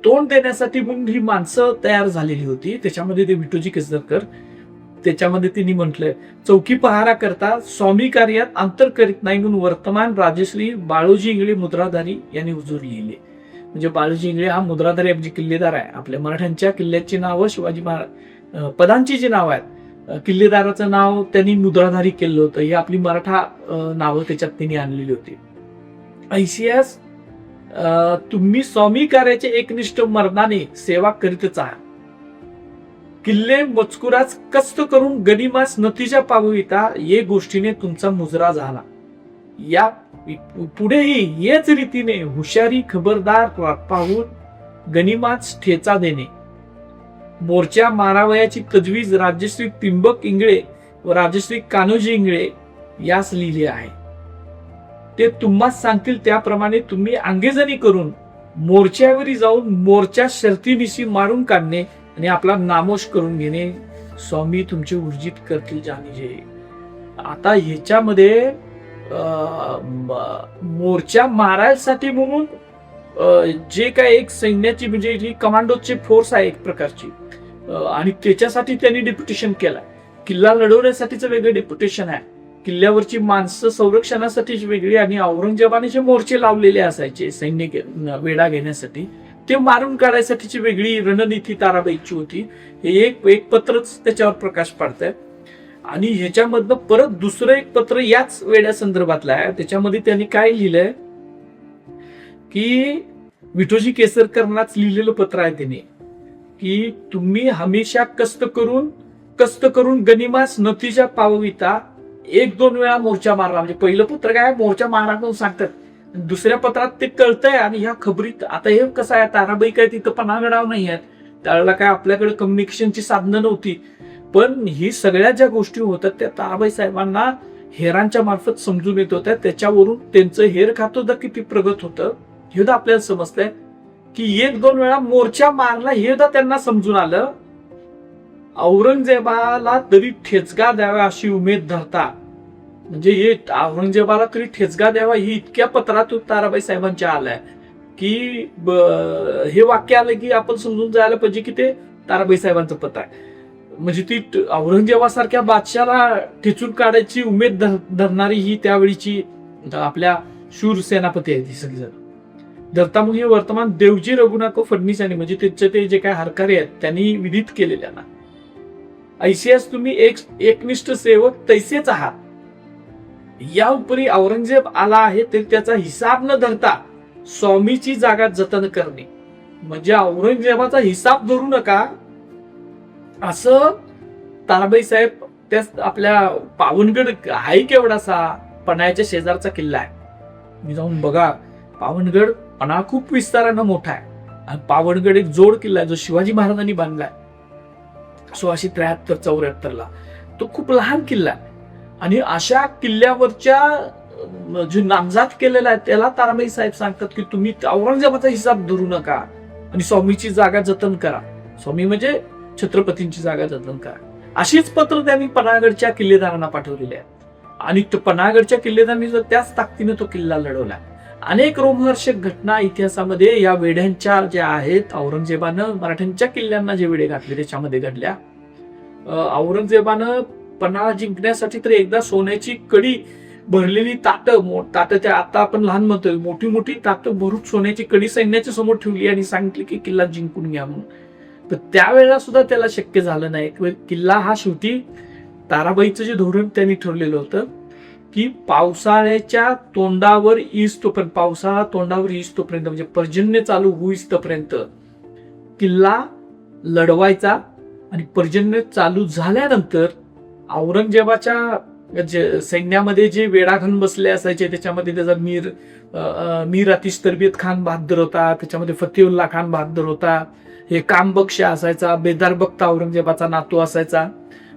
तोंड देण्यासाठी म्हणून ही माणसं तयार झालेली होती. त्याच्यामध्ये ते विठोजी केसरकर, त्याच्यामध्ये त्यांनी म्हटलंय, चौकी पहारा करता स्वामी कार्यात अंतर करीत नाही म्हणून वर्तमान राजश्री बाळूजी इंगळे मुद्राधारी यांनी हुजूर लिहिले. म्हणजे बाळूजी इंगळे हा मुद्राधारी म्हणजे किल्लेदार आहे. आपल्या मराठ्यांच्या किल्ल्याची नावं, शिवाजी महाराज पदांची जी नावं आहेत, किल्लेदाराचं नाव त्यांनी मुद्राधारी केलं होतं. ही आपली मराठा नावं त्याच्यात त्यांनी आणलेली होती. ऐसियास तुम्ही स्वामी कार्याचे एकनिष्ठ मर्दाने सेवा करीतच आहात. किल्ले मजकुरास कष्ट करून गनिमास नतीजा पावविता ये गोष्टीने तुमचा मुजरा झाला. या पुढेही येच रीतीने हुशारी खबरदार पाहून गनिमास ठेचा देणे. मोर्चा मारावयाची तजवीज राजश्री त्रिंबक इंगळे व राजश्री कान्होजी इंगळे यास लिहिले आहे. ते तुम्हास सांगतील त्याप्रमाणे तुम्ही अंगेजणी करून मोर्चावरी जाऊन मोर्चा शर्तीनिशी मारून काढणे आणि आपला नामोश करून घेणे. स्वामी तुमचे ऊर्जित करतील जाणी जे. आता ह्याच्यामध्ये मोर्चा मारायसाठी म्हणून जे काय एक सैन्याची म्हणजे जी कमांडोची फोर्स आहे एक प्रकारची, आणि त्याच्यासाठी त्यांनी डेप्युटेशन केलं. किल्ला लढवण्यासाठीचं वेगळं डेप्युटेशन आहे, किल्ल्यावरची माणसं संरक्षणासाठीच वेगळी, आणि औरंगजेबाने जे मोर्चे लावलेले असायचे सैन्य वेढा घेण्यासाठी ते मारून काढायसाठीची वेगळी रणनीती ताराबाईची होती. हे एक पत्रच त्याच्यावर प्रकाश पाडतंय. आणि ह्याच्यामधनं परत दुसरं एक पत्र याच वेड्या संदर्भातलं आहे. त्याच्यामध्ये त्यांनी काय लिहिलंय की विठोजी केसरकरांनाच लिहिलेलं पत्र आहे त्याने, की तुम्ही हमेशा कष्ट करून गनिमास नतीजा पावविता, 1-2 वेळा मोर्चा मारला. म्हणजे पहिलं पत्र काय मोर्चा मारा म्हणून सांगतात, दुसऱ्या पत्रात ते कळतंय. आणि ह्या खबरीत आता हे कसं आहे, ताराबाई काय तिथं पन्हागडाव नाही आहेत, त्यावेळेला काय आपल्याकडे कम्युनिकेशनची साधनं नव्हती, पण ही सगळ्या ज्या गोष्टी होतात त्या ताराबाई साहेबांना हेरांच्या मार्फत समजून येत होत्या. त्याच्यावरून त्यांचं हेर खातं किती प्रगत होतं हे आपल्याला समजतंय, की 1-2 वेळा मोर्चा मारला हे त्यांना समजून आलं. औरंगजेबाला तरी ठेचका द्यावा अशी उमेद धरता, म्हणजे हे औरंगजेबाला तरी ठेचका द्यावा ही इतक्या पत्रातून ताराबाई साहेबांच्या आलाय की हे वाक्य आलं की आपण समजून जायला पाहिजे की ते ताराबाई साहेबांचं पत्र आहे. म्हणजे ती औरंगजेबासारख्या बादशाला ठेचून काढायची उमेद धरणारी ही त्यावेळीची आपल्या शूर सेनापती आहे ती सगळी धरता. मग हे वर्तमान देवजी रघुनाथ फडणवीस यांनी म्हणजे त्यांचे ते जे काय हरकारी आहेत त्यांनी विदित केलेल्या ना, ऐसियास तुम्ही एकनिष्ठ सेवक तैसेच आहात. या उपरी औरंगजेब आला आहे तर त्याचा हिसाब न धरता स्वामीची जागा जतन करणे, म्हणजे औरंगजेबाचा हिसाब धरू नका असं ताराबाई साहेब. त्या आपल्या पावनगड आहे केवढासा, पन्हाळ्याच्या शेजारचा किल्ला आहे, मी जाऊन बघा. पावनगड पन्हाळा खूप विस्तारानं मोठा आहे, आणि पावनगड एक जोड किल्ला आहे जो शिवाजी महाराजांनी बांधलाय 1673-74 ला. तो खूप लहान किल्ला आहे, आणि अशा किल्ल्यावरच्या जे नामजात केलेला आहे त्याला ताराबाई साहेब सांगतात की तुम्ही औरंगजेबाचा हिसाब धरू नका आणि स्वामीची जागा जतन करा. स्वामी म्हणजे छत्रपतींची जागा जतन करा. अशीच पत्र त्यांनी पन्हाळगडच्या किल्लेदारांना पाठवलेली आहे, आणि पन्हाळगडच्या किल्लेदारांनी त्याच ताकदीने तो किल्ला लढवला. अनेक रोमहर्षक घटना इतिहासामध्ये या वेढ्यांच्या ज्या आहेत, औरंगजेबानं मराठ्यांच्या किल्ल्यांना जे वेढे घातले त्याच्यामध्ये घडल्या. औरंगजेबानं पन्हाळा जिंकण्यासाठी तर एकदा सोन्याची कडी भरलेली ताटं त्या आता आपण लहान म्हणतोय, मोठी मोठी ताटं भरून सोन्याची कडी सैन्याच्या समोर ठेवली आणि सांगितली की किल्ला जिंकून घ्या म्हणून. तर त्यावेळेला सुद्धा त्याला शक्य झालं नाही. किल्ला हा शेवटी ताराबाईचं जे धोरण त्यांनी ठरलेलं होतं की पावसाळ्याच्या तोंडावर तोपर्यंत, पावसाळा तोंडावर तोपर्यंत म्हणजे पर्जन्य चालू तोपर्यंत किल्ला लढवायचा, आणि पर्जन्य चालू झाल्यानंतर औरंगजेबाच्या सैन्यामध्ये जे वेढाघन बसले असायचे त्याच्यामध्ये त्याचा मीर अतिश तरबियत खान बहादर होता, त्याच्यामध्ये फतेहुल्ला खान बहादर होता, हे कामबख्शा असायचा, बेदार बख्त औरंगजेबाचा नातू असायचा,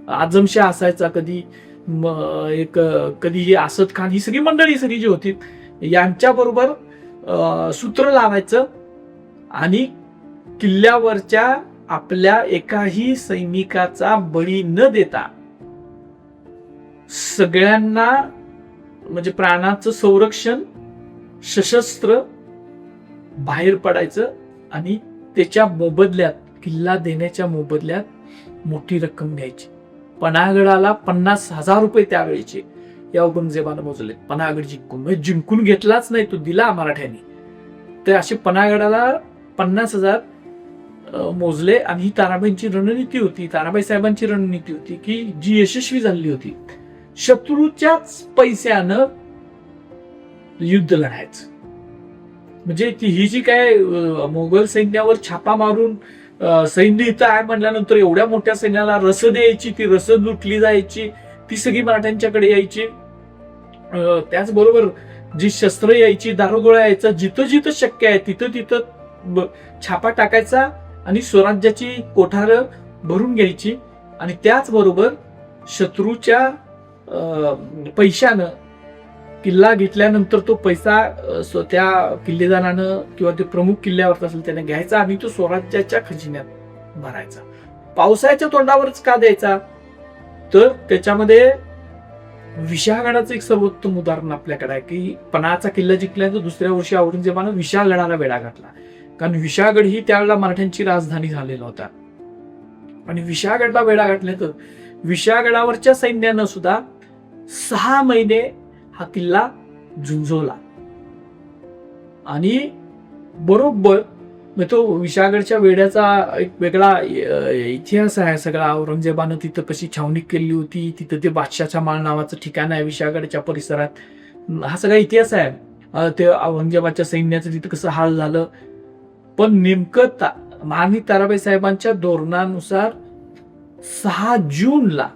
आझमशाह असायचा, कधी हे असद खान, ही सगळी मंडळी सगळी जी होती यांच्या बरोबर सूत्र लावायचं, आणि किल्ल्यावरच्या आपल्या एकाही सैनिकाचा बळी न देता सगळ्यांना म्हणजे प्राणाचं संरक्षण सशस्त्र बाहेर पडायचं, आणि त्याच्या मोबदल्यात किल्ला देण्याच्या मोबदल्यात मोठी रक्कम घ्यायची. पन्हाळगडाला 50,000 रुपये त्यावेळीचे या औरंगजेबानं मोजले. पन्हाळगड जिंकून घेतलाच नाही, तो दिला मराठ्यांनी. तर असे पन्हाळगडाला 50,000 मोजले. आणि ही ताराबाईंची रणनीती होती, ताराबाई साहेबांची रणनीती होती की जी यशस्वी झाली होती, शत्रूच्याच पैशानं युद्ध लढायचं. म्हणजे ही जी काय मोगल सैन्यावर छापा मारून सैन्य इथं आहे म्हणल्यानंतर एवढ्या मोठ्या सैन्याला रसद यायची, ती रसद लुटली जायची, ती सगळी मराठ्यांच्याकडे यायची. त्याचबरोबर जी शस्त्र यायची, दारुगोळा यायचा, जिथं जिथं शक्य आहे तिथं तिथं छापा टाकायचा आणि स्वराज्याची कोठारं भरून घ्यायची. आणि त्याचबरोबर शत्रूच्या पैशानं किल्ला घेतल्यानंतर तो पैसा त्या किल्लेदारानं किंवा ते प्रमुख किल्ल्यावर असेल त्याने घ्यायचा आणि तो स्वराज्याच्या खजिन्यात भरायचा. पावसाळ्याच्या तोंडावरच का द्यायचा, तर त्याच्यामध्ये विशाळगडाचं एक सर्वोत्तम उदाहरण आपल्याकडे आहे की पन्हाळचा किल्ला जिंकल्यानंतर दुसऱ्या वर्षी औरंगजेबानं विशाळगडाला वेढा घातला. कारण विशाळगड ही त्यावेळेला मराठ्यांची राजधानी झालेला होता आणि विशाळगडला वेढा घातल्यानंतर विशाळगडावरच्या सैन्यानं सुद्धा 6 महिने हा किल्ला झुंजवला आणि बरोबर तो विशाळगडच्या वेढ्याचा एक वेगळा इतिहास आहे सगळा. औरंगजेबानं तिथं कशी छावणी केली होती, तिथं ते बादशाहच्या माळ नावाचं ठिकाण आहे विशाळगडच्या परिसरात, हा सगळा इतिहास आहे. ते औरंगजेबाच्या सैन्याचं तिथं कसं हाल झालं. पण नेमकं महाराणी ताराबाई साहेबांच्या धोरणानुसार 6 जूनला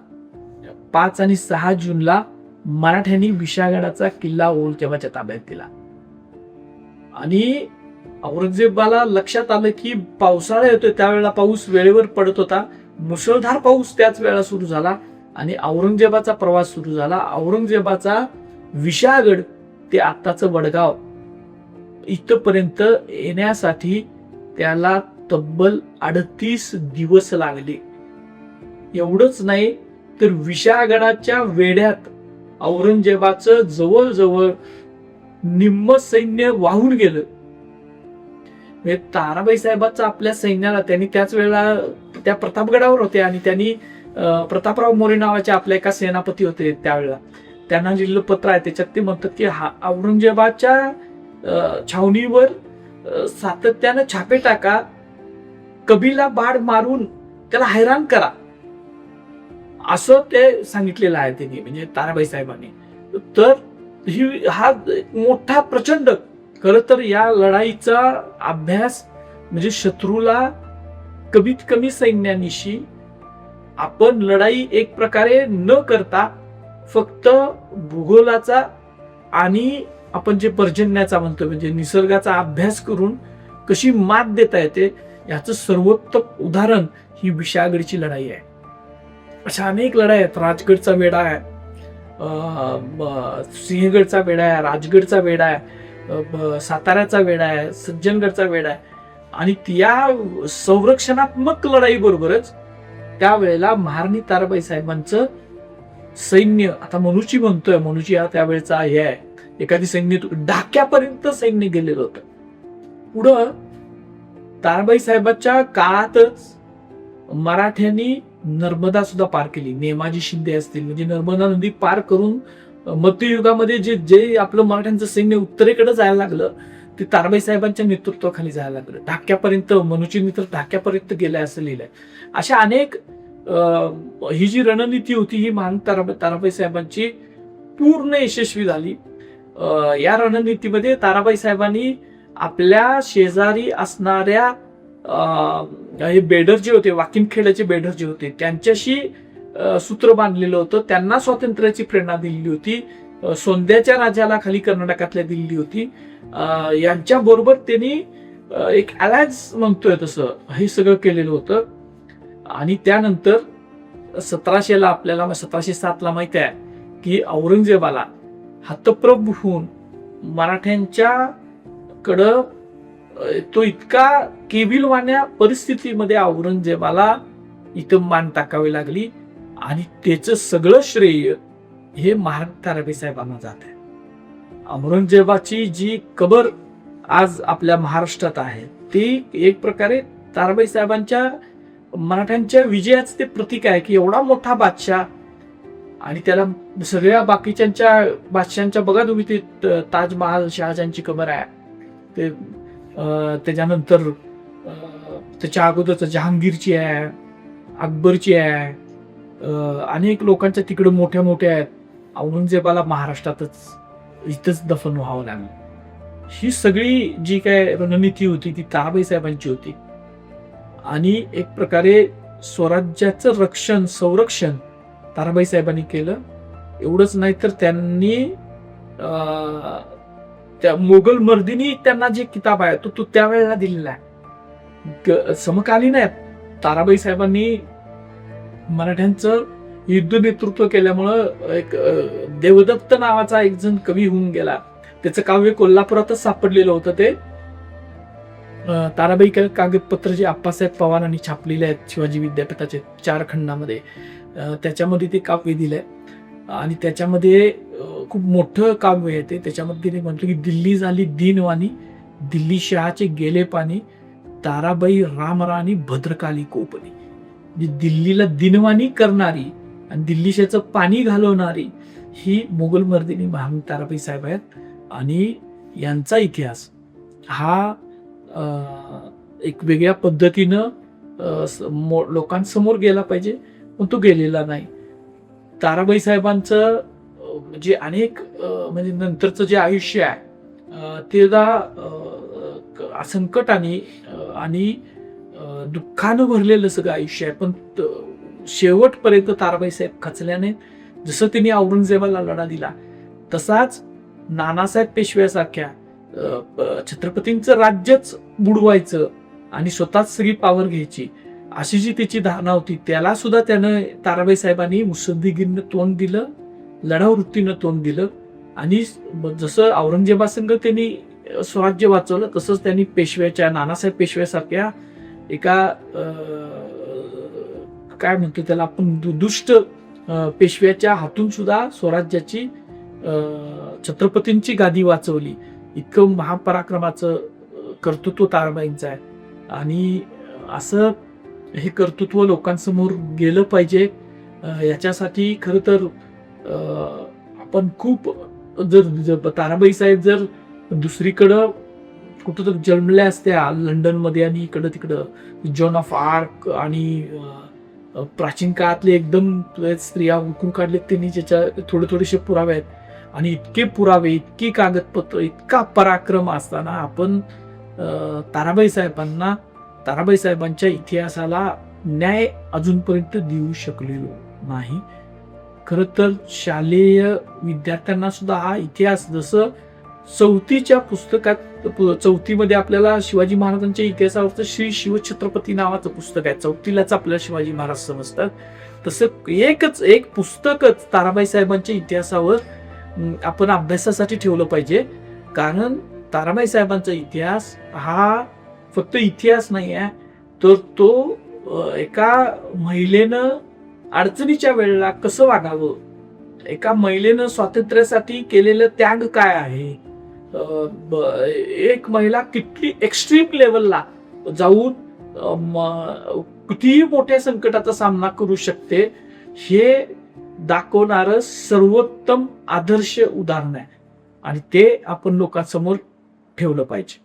5 आणि 6 जूनला मराठ्यांनी विशाळगडाचा किल्ला औरंगजेबाच्या ताब्यात दिला आणि औरंगजेबाला लक्षात आलं की पावसाळा येतोय, त्यावेळेला पाऊस वेळेवर पडत होता, मुसळधार पाऊस त्याच वेळेला सुरू झाला आणि औरंगजेबाचा प्रवास सुरू झाला. औरंगजेबाचा विशाळगड ते आत्ताचं वडगाव इथपर्यंत येण्यासाठी त्याला तब्बल 38 दिवस लागले. एवढंच नाही तर विशाळगडाच्या वेढ्यात औरंगजेबाचं जवळजवळ निम्म सैन्य वाहून गेलं. ताराबाई साहेबांचा आपल्या सैन्याला, त्यांनी त्याच वेळेला त्या प्रतापगडावर होते आणि त्यांनी प्रतापराव मोरे नावाचे आपल्या एका सेनापती होते त्यावेळेला, त्यांना लिहिलेलं पत्र आहे. त्याच्यात ते म्हणतात की औरंगजेबाच्या छावणीवर सातत्यानं छापे टाका, कबीला बाड मारून त्याला हैराण करा, असं ते सांगितलेलं आहे त्यांनी, म्हणजे ताराबाई साहेबांनी. तर हा मोठा प्रचंड, खरं तर या लढाईचा अभ्यास म्हणजे शत्रूला कमीत कमी सैन्यानिशी आपण लढाई एक प्रकारे न करता फक्त भूगोलाचा आणि आपण जे पर्जन्याचा म्हणतो म्हणजे निसर्गाचा अभ्यास करून कशी मात देता येते याचं सर्वोत्तम उदाहरण ही विशाळगडची लढाई आहे. अशा अनेक लढाई आहेत. राजगडचा वेढा आहे, सिंहगडचा वेढा आहे, राजगडचा वेढा आहे, साताऱ्याचा वेढा आहे, सज्जनगडचा वेढा आहे आणि त्या संरक्षणात्मक लढाई बरोबरच त्यावेळेला महाराणी ताराबाई साहेबांचं सैन्य, आता मनुची म्हणतोय, मनुची हा त्यावेळेचा हे आहे, एखादी सैन्य ढाक्यापर्यंत सैन्य गेलेलं होतं. पुढं ताराबाई साहेबांच्या काळातच मराठ्यांनी नर्मदा सुद्धा पार केली. नेमाजी शिंदे असतील, म्हणजे नर्मदा नदी पार करून मध्ययुगामध्ये जे जे आपलं मराठ्यांचं सैन्य उत्तरेकडे जायला लागलं ते ताराबाई साहेबांच्या नेतृत्वाखाली जायला लागलं. ढाक्यापर्यंत मनुची तर ढाक्यापर्यंत गेलाय असं लिहिलंय. अशा अनेक ही जी रणनीती होती ही महाराणी ताराबाई साहेबांची पूर्ण यशस्वी झाली. या रणनीतीमध्ये ताराबाई साहेबांनी आपल्या शेजारी असणाऱ्या हे बेडर जे होते, वाकिनखेड्याचे बेडर जे होते, त्यांच्याशी सूत्र बांधलेलं होतं. त्यांना स्वातंत्र्याची प्रेरणा दिलेली होती. सोंद्याच्या राजाला खाली कर्नाटकातल्या दिलेली होती. यांच्या बरोबर त्यांनी एक अलायन्स म्हणतोय तसं हे सगळं केलेलं होतं. आणि त्यानंतर 1700ला आपल्याला 1707ला माहिती आहे की औरंगजेबाला हतप्रभ होऊन मराठ्यांच्या कडं तो इतका केविलवाण्या परिस्थितीमध्ये औरंगजेबाला इथं मान टाकावी लागली आणि त्याचं सगळं श्रेय हे महाराणी ताराबाई साहेबांना जात आहे. औरंगजेबाची जी कबर आज आपल्या महाराष्ट्रात आहे ती एक प्रकारे ताराबाई साहेबांच्या मराठ्यांच्या विजयाचं ते प्रतीक आहे की एवढा मोठा बादशाह आणि त्याला सगळ्या बाकीच्या बादशाहांच्या बघा तुम्ही ते ताजमहाल शहाजहानची कबर आहे, ते त्याच्यानंतर त्याच्या अगोदरच जहांगीरची आहे, अकबरची आहे, अनेक लोकांच्या तिकडे मोठ्या मोठ्या आहेत. औरंगजेबाला महाराष्ट्रातच इथंच दफन व्हावं लागलं. ही सगळी जी काय रणनीती होती ती ताराबाई साहेबांची होती आणि एक प्रकारे स्वराज्याचं रक्षण संरक्षण ताराबाई साहेबांनी केलं. एवढंच नाही तर त्यांनी त्या मोगल मर्दिनी त्यांना जे किताब आहे तो त्यावेळेला दिलेला आहे. समकालीन आहेत. ताराबाई साहेबांनी मराठ्यांचं युद्ध नेतृत्व केल्यामुळं एक देवदत्त नावाचा एक जण कवी होऊन गेला. त्याचं काव्य कोल्हापुरातच सापडलेलं होतं. ते ताराबाई कागदपत्र जे आप्पासाहेब पवारांनी छापलेले आहेत शिवाजी विद्यापीठाचे 4 खंडामध्ये, त्याच्यामध्ये ते काव्य दिलंय. आणि त्याच्यामध्ये खूप मोठं काव्य आहे ते. त्याच्यामध्ये ते म्हटलं की दिल्ली झाली दीनवाणी, दिल्ली शहाचे गेले पाणी, ताराबाई रामराणी भद्रकाली कोपणी. जी दिल्लीला दिनवाणी करणारी आणि दिल्लीशाचं पाणी घालवणारी ही मोगल मर्दिनी महाराणी ताराबाई साहेब आहेत. आणि यांचा इतिहास हा एक वेगळ्या पद्धतीनं लोकांसमोर गेला पाहिजे, पण तो गेलेला नाही. ताराबाई साहेबांचं जे अनेक म्हणजे नंतरचं जे आयुष्य आहे ते संकटाने आणि दुःखानं भरलेलं सगळं आयुष्य आहे. पण शेवटपर्यंत ताराबाई साहेब खचल्याने, जसं त्यांनी औरंगजेबाला लढा दिला तसाच नानासाहेब पेशव्यासारख्या छत्रपतींचं राज्यच बुडवायचं आणि स्वतःच सगळी पावर घ्यायची अशी जी त्याची धारणा होती, त्याला सुद्धा त्यानं ताराबाई साहेबांनी मुत्सद्देगिरीनं तोंड दिलं, लढाऊ वृत्तीनं तोंड दिलं. आणि जसं औरंगजेबासंग त्यांनी स्वराज्य वाचवलं, तसंच त्यांनी पेशव्याच्या नानासाहेब पेशव्यासारख्या एका काय म्हणतो त्याला आपण दुष्ट पेशव्याच्या हातून सुद्धा स्वराज्याची छत्रपतींची गादी वाचवली. इतकं महापराक्रमाचं कर्तृत्व ताराबाईंचं आहे. आणि असं हे कर्तृत्व लोकांसमोर गेलं पाहिजे. याच्यासाठी खरं तर आपण खूप जर ताराबाई साहेब जर दुसरीकडं कुठं तर जन्मल्या असत्या लंडनमध्ये आणि इकडं तिकडं जॉन ऑफ आर्क आणि प्राचीन काळातले एकदम स्त्रिया हुडकून काढले त्यांनी, ज्याच्या थोडेसे पुरावे आहेत. आणि इतके पुरावे, इतकी कागदपत्र, इतका पराक्रम असताना आपण ताराबाई साहेबांच्या इतिहासाला न्याय अजूनपर्यंत देऊ शकलेलो नाही. खरं तर शालेय विद्यार्थ्यांना सुद्धा हा इतिहास, जसं चौथीच्या पुस्तकात 4मध्ये आपल्याला शिवाजी महाराजांच्या इतिहासावरचं श्री शिवछत्रपती नावाचं पुस्तक आहे, 4लाच आपल्याला शिवाजी महाराज समजतात. तसं एक पुस्तकच ताराबाई साहेबांच्या इतिहासावर आपण अभ्यासासाठी ठेवलं पाहिजे. कारण ताराबाई साहेबांचा इतिहास हा फक्त इतिहास नाही आहे, तर तो एका महिलेनं अडचणीच्या वेळेला कसं वागावं, एका महिलेनं स्वातंत्र्यासाठी केलेलं त्याग काय आहे, एक महिला किती एक्स्ट्रीम लेवलला जाऊन कितीही मोठ्या संकटाचा सामना करू शकते, हे दाखवणारं सर्वोत्तम आदर्श उदाहरण आहे. आणि ते आपण लोकांसमोर ठेवलं पाहिजे.